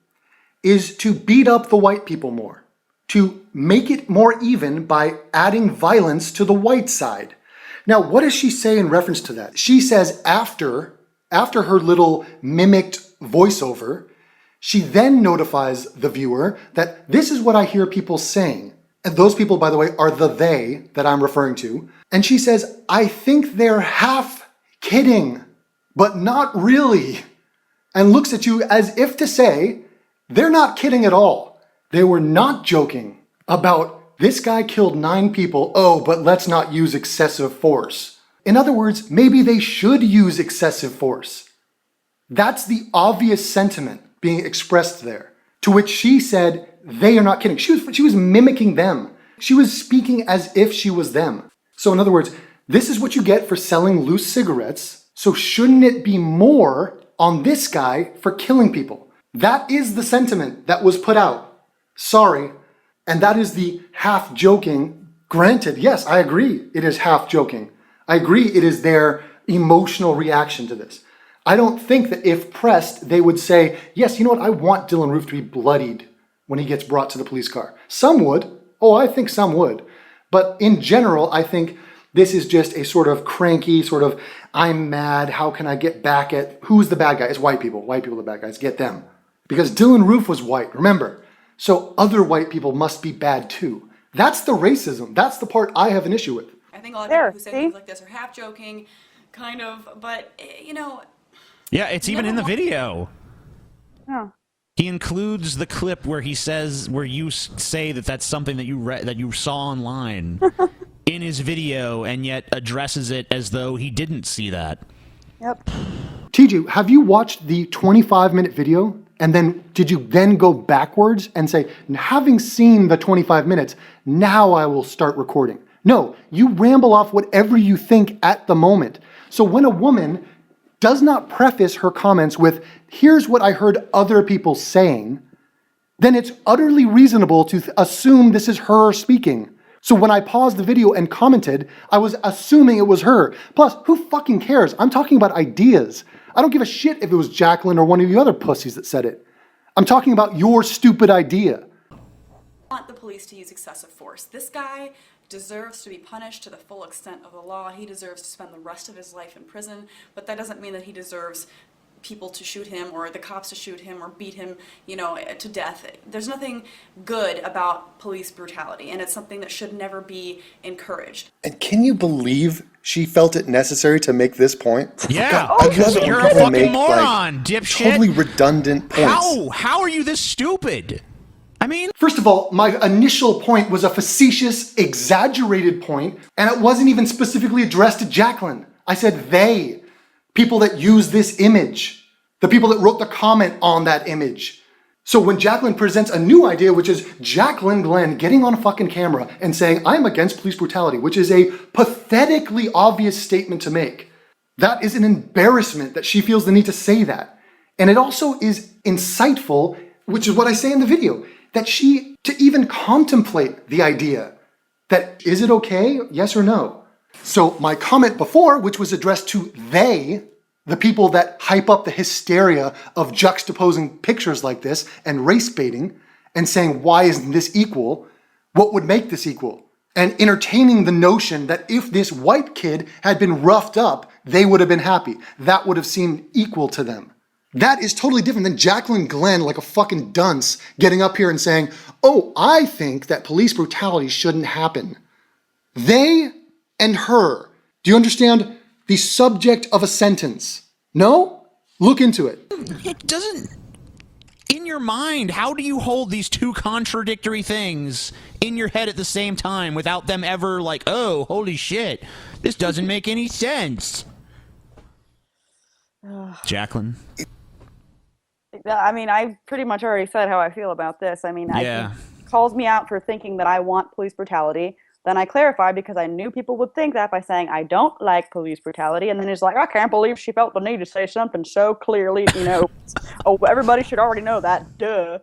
is to beat up the white people more, to make it more even by adding violence to the white side. Now, what does she say in reference to that? She says after her little mimicked voiceover, she then notifies the viewer that this is what I hear people saying. And those people, by the way, are the they that I'm referring to. And she says, I think they're half kidding, but not really. And looks at you as if to say, they're not kidding at all. They were not joking about this guy killed 9 people. Oh, but let's not use excessive force. In other words, maybe they should use excessive force. That's the obvious sentiment being expressed there. To which she said, they are not kidding. She was mimicking them. She was speaking as if she was them. So in other words, this is what you get for selling loose cigarettes. So shouldn't it be more on this guy for killing people? That is the sentiment that was put out. Sorry. And that is the half joking. Granted, yes, I agree it is half joking. I agree it is their emotional reaction to this. I don't think that if pressed, they would say, yes, you know what, I want Dylan Roof to be bloodied when he gets brought to the police car. Some would. Oh, I think some would. But in general, I think this is just a sort of cranky, sort of, I'm mad, how can I get back at, who's the bad guy? It's white people. White people are the bad guys. Get them. Because Dylan Roof was white, remember. So other white people must be bad too. That's the racism. That's the part I have an issue with. I think a lot of people who say things like this are half joking, kind of, but, you know. Yeah, it's even in the video. Oh. He includes the clip where he says, where you say that that's something that you saw online in his video, and yet addresses it as though he didn't see that. Yep. TJ, have you watched the 25-minute video? And then did you then go backwards and say, having seen the 25 minutes, now I will start recording? No, you ramble off whatever you think at the moment. So when a woman does not preface her comments with, here's what I heard other people saying, then it's utterly reasonable to assume this is her speaking. So when I paused the video and commented, I was assuming it was her. Plus, who fucking cares? I'm talking about ideas. I don't give a shit if it was Jaclyn or one of the other pussies that said it. I'm talking about your stupid idea. I want the police to use excessive force. This guy deserves to be punished to the full extent of the law. He deserves to spend the rest of his life in prison, but that doesn't mean that he deserves people to shoot him or the cops to shoot him or beat him, to death. There's nothing good about police brutality, and it's something that should never be encouraged. And can you believe she felt it necessary to make this point? Yeah, God, I love it when you're a people fucking make, moron, dipshit. totally redundant points. How are you this stupid? I mean, First of all, my initial point was a facetious, exaggerated point, and it wasn't even specifically addressed to Jaclyn. I said they, people that use this image, the people that wrote the comment on that image. So when Jaclyn presents a new idea, which is Jaclyn Glenn getting on a fucking camera and saying, I'm against police brutality, which is a pathetically obvious statement to make. That is an embarrassment that she feels the need to say that. And it also is insightful, which is what I say in the video, that she, to even contemplate the idea that, is it okay, yes or no? So my comment before, which was addressed to they, the people that hype up the hysteria of juxtaposing pictures like this and race baiting and saying, why isn't this equal? What would make this equal? And entertaining the notion that if this white kid had been roughed up, they would have been happy. That would have seemed equal to them. That is totally different than Jaclyn Glenn, like a fucking dunce, getting up here and saying, oh, I think that police brutality shouldn't happen. They and her. Do you understand the subject of a sentence? No? Look into it. it doesn't... In your mind, how do you hold these two contradictory things in your head at the same time without them ever like, oh, holy shit, this doesn't make any sense? Jaclyn? I mean, I pretty much already said how I feel about this. I mean, Yeah. he calls me out for thinking that I want police brutality. Then I clarify because I knew people would think that by saying I don't like police brutality. And then he's like, I can't believe she felt the need to say something so clearly, oh, everybody should already know that, duh.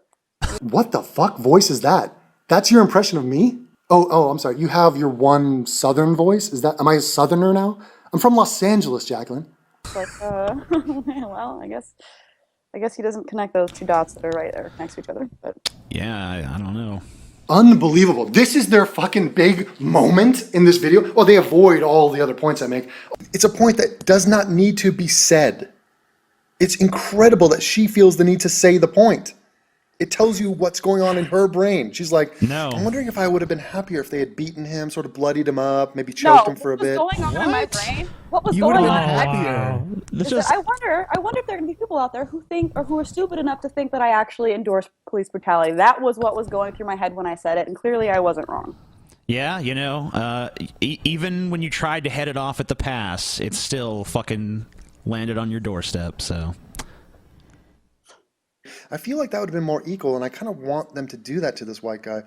What the fuck voice is that? That's your impression of me? Oh, I'm sorry. You have your one Southern voice? Am I a Southerner now? I'm from Los Angeles, Jaclyn. But, well, I guess he doesn't connect those two dots that are right there next to each other. But Yeah, I don't know. Unbelievable. This is their fucking big moment in this video. Well, they avoid all the other points I make. It's a point that does not need to be said. It's incredible that she feels the need to say the point. It tells you what's going on in her brain. She's like, No. I'm wondering if I would have been happier if they had beaten him, sort of bloodied him up, maybe choked him for a bit. What was going on in my brain? What was You going would've on? been happier. This Is is that I wonder if there can be people out there who think or who are stupid enough to think that I actually endorse police brutality. That was what was going through my head when I said it, and clearly I wasn't wrong. Yeah, even when you tried to head it off at the pass, it still fucking landed on your doorstep, so... I feel like that would have been more equal, and I kind of want them to do that to this white guy.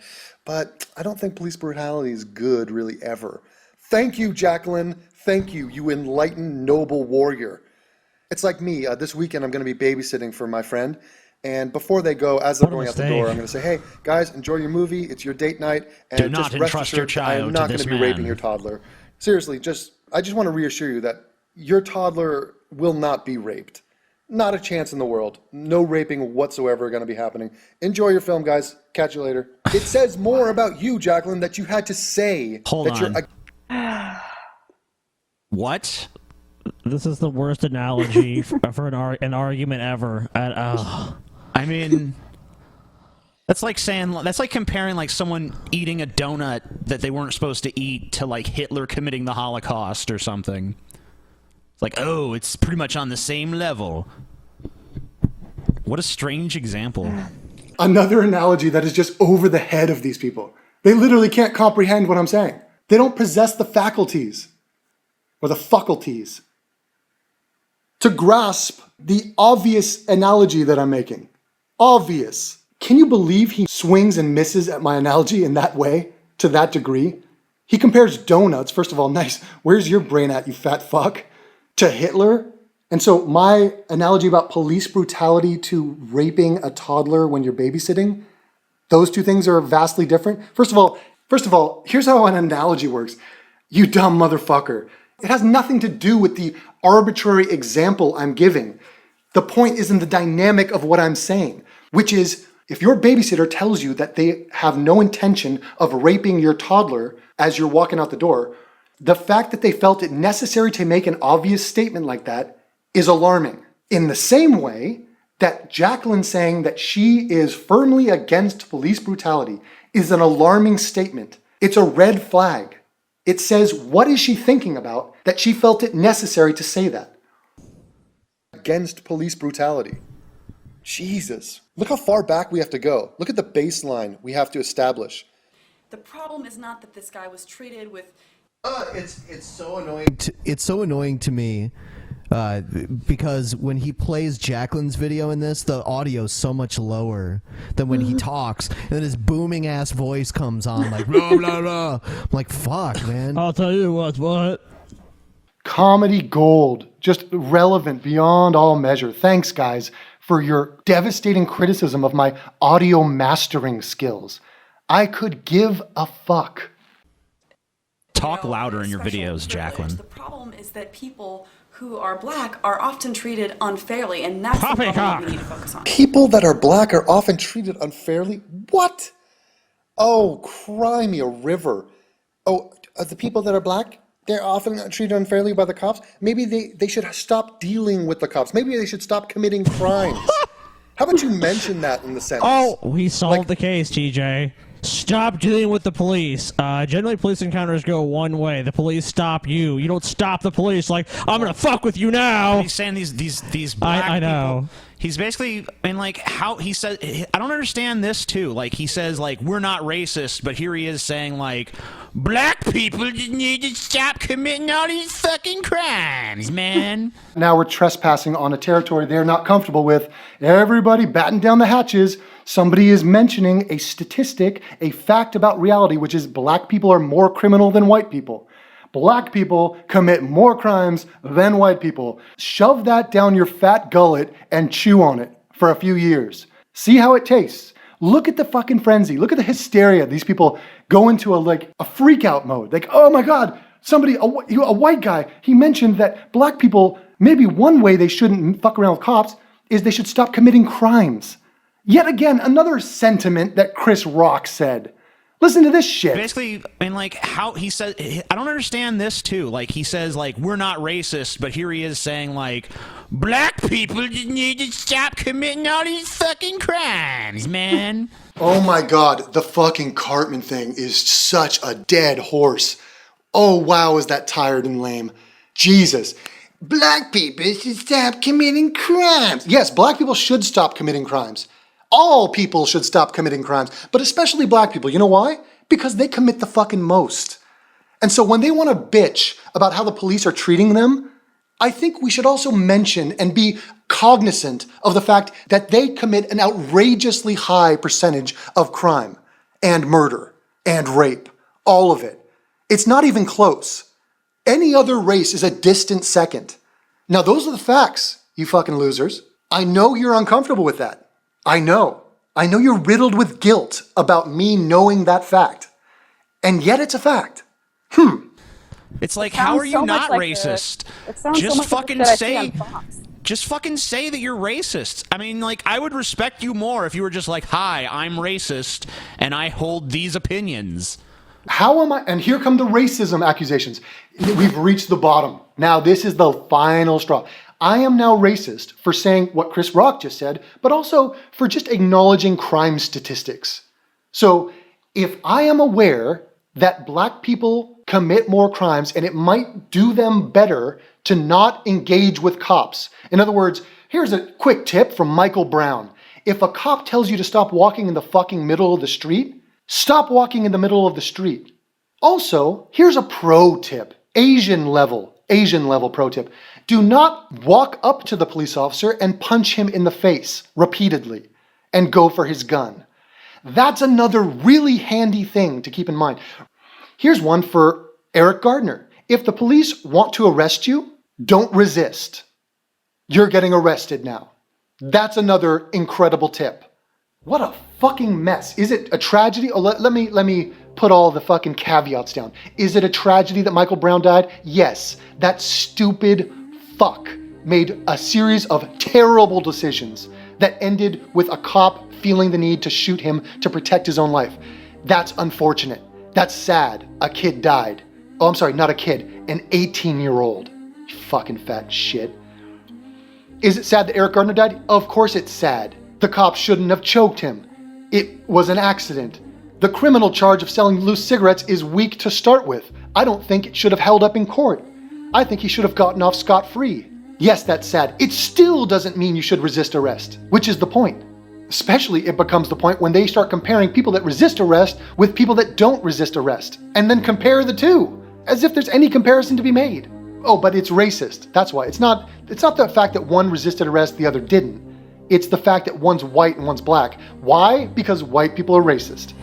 But I don't think police brutality is good, really, ever. Thank you, Jaclyn. Thank you, you enlightened, noble warrior. It's like me. This weekend, I'm going to be babysitting for my friend. And before they go, as they're What a going out the mistake. door, I'm going to say, hey, guys, enjoy your movie. It's your date night. And Do not just rest entrust your assured, I child am to not going this to be man. raping your toddler. Seriously, I just want to reassure you that your toddler will not be raped. Not a chance in the world. No raping whatsoever going to be happening. Enjoy your film, guys. Catch you later. It says more about you, Jaclyn, that you had to say Hold that on. you're... What? this is the worst analogy for an argument ever. I mean... That's like comparing like someone eating a donut that they weren't supposed to eat to like Hitler committing the Holocaust or something. It's like, oh, it's pretty much on the same level. What a strange example. Another analogy that is just over the head of these people. They literally can't comprehend what I'm saying. They don't possess the faculties or the faculties to grasp the obvious analogy that I'm making. Obvious. Can you believe he swings and misses at my analogy in that way, to that degree? He compares donuts, first of all, nice. Where's your brain at, you fat fuck? To Hitler? And so my analogy about police brutality to raping a toddler when you're babysitting, those two things are vastly different. First of all, here's how an analogy works. You dumb motherfucker. It has nothing to do with the arbitrary example I'm giving. The point is in the dynamic of what I'm saying, which is if your babysitter tells you that they have no intention of raping your toddler as you're walking out the door, the fact that they felt it necessary to make an obvious statement like that is alarming. In the same way that Jaclyn saying that she is firmly against police brutality is an alarming statement. It's a red flag. It says, what is she thinking about that she felt it necessary to say that? Against police brutality. Jesus. Look how far back we have to go. Look at the baseline we have to establish. The problem is not that this guy was treated with It's so annoying. It's so annoying to me because when he plays Jaclyn's video in this, the audio is so much lower than when he talks, and then his booming ass voice comes on like blah blah blah. I'm like, fuck, man. I'll tell you what. Comedy gold. Just relevant beyond all measure. Thanks, guys, for your devastating criticism of my audio mastering skills. I could give a fuck. Talk louder in your special videos, privilege. Jaclyn. The problem is that people who are black are often treated unfairly, and that's the Poppycock. problem we need to focus on. People that are black are often treated unfairly? What? Oh, cry me a river. Oh, the people that are black, they're often treated unfairly by the cops? Maybe they should stop dealing with the cops. Maybe they should stop committing crimes. How about you mention that in the sentence? Oh, we solved the case, TJ. Stop dealing with the police. Generally, police encounters go one way. The police stop you. You don't stop the police. Like, I'm gonna fuck with you now. He's saying these black I know. people. He's basically, and like how he says, I don't understand this too. Like he says, like we're not racist, but here he is saying like black people just need to stop committing all these fucking crimes, man. Now we're trespassing on a territory they're not comfortable with. Everybody batten down the hatches. Somebody is mentioning a statistic, a fact about reality, which is black people are more criminal than white people. Black people commit more crimes than white people. Shove that down your fat gullet and chew on it for a few years. See how it tastes. Look at the fucking frenzy. Look at the hysteria. These people go into a freak out mode. Like, oh my God, a white guy, he mentioned that black people, maybe one way they shouldn't fuck around with cops is they should stop committing crimes. Yet again, another sentiment that Chris Rock said. Listen to this shit. Basically, and like how he says, I don't understand this too. Like he says, like we're not racist, but here he is saying like black people just need to stop committing all these fucking crimes, man. Oh my God, the fucking Cartman thing is such a dead horse. Oh wow, is that tired and lame. Jesus. Black people should stop committing crimes. Yes, black people should stop committing crimes. All people should stop committing crimes, but especially black people. You know why? Because they commit the fucking most. And so when they want to bitch about how the police are treating them, I think we should also mention and be cognizant of the fact that they commit an outrageously high percentage of crime and murder and rape, all of it. It's not even close. Any other race is a distant second. Now, those are the facts, you fucking losers. I know you're uncomfortable with that. I know you're riddled with guilt about me knowing that fact. And yet it's a fact. It's like, how are you not racist? Just fucking say, just fucking say that you're racist. I mean, like, I would respect you more if you were just like, hi, I'm racist, and I hold these opinions. How am I? And here come the racism accusations. We've reached the bottom. Now this is the final straw. I am now racist for saying what Chris Rock just said, but also for just acknowledging crime statistics. So if I am aware that black people commit more crimes and it might do them better to not engage with cops. In other words, here's a quick tip from Michael Brown. If a cop tells you to stop walking in the fucking middle of the street, stop walking in the middle of the street. Also, here's a pro tip, Asian level pro tip. Do not walk up to the police officer and punch him in the face repeatedly and go for his gun. That's another really handy thing to keep in mind. Here's one for Eric Gardner. If the police want to arrest you, don't resist. You're getting arrested now. That's another incredible tip. What a fucking mess. Is it a tragedy? Oh, let me put all the fucking caveats down. Is it a tragedy that Michael Brown died? Yes. That stupid fuck made a series of terrible decisions that ended with a cop feeling the need to shoot him to protect his own life. That's unfortunate. That's sad. A kid died. Oh, I'm sorry, not a kid, an 18-year-old. You fucking fat shit. Is it sad that Eric Gardner died? Of course it's sad. The cops shouldn't have choked him. It was an accident. The criminal charge of selling loose cigarettes is weak to start with. I don't think it should have held up in court. I think he should have gotten off scot-free. Yes, that's sad. It still doesn't mean you should resist arrest, which is the point. Especially it becomes the point when they start comparing people that resist arrest with people that don't resist arrest, and then compare the two, as if there's any comparison to be made. Oh, but it's racist. That's why. It's not the fact that one resisted arrest, the other didn't. It's the fact that one's white and one's black. Why? Because white people are racist.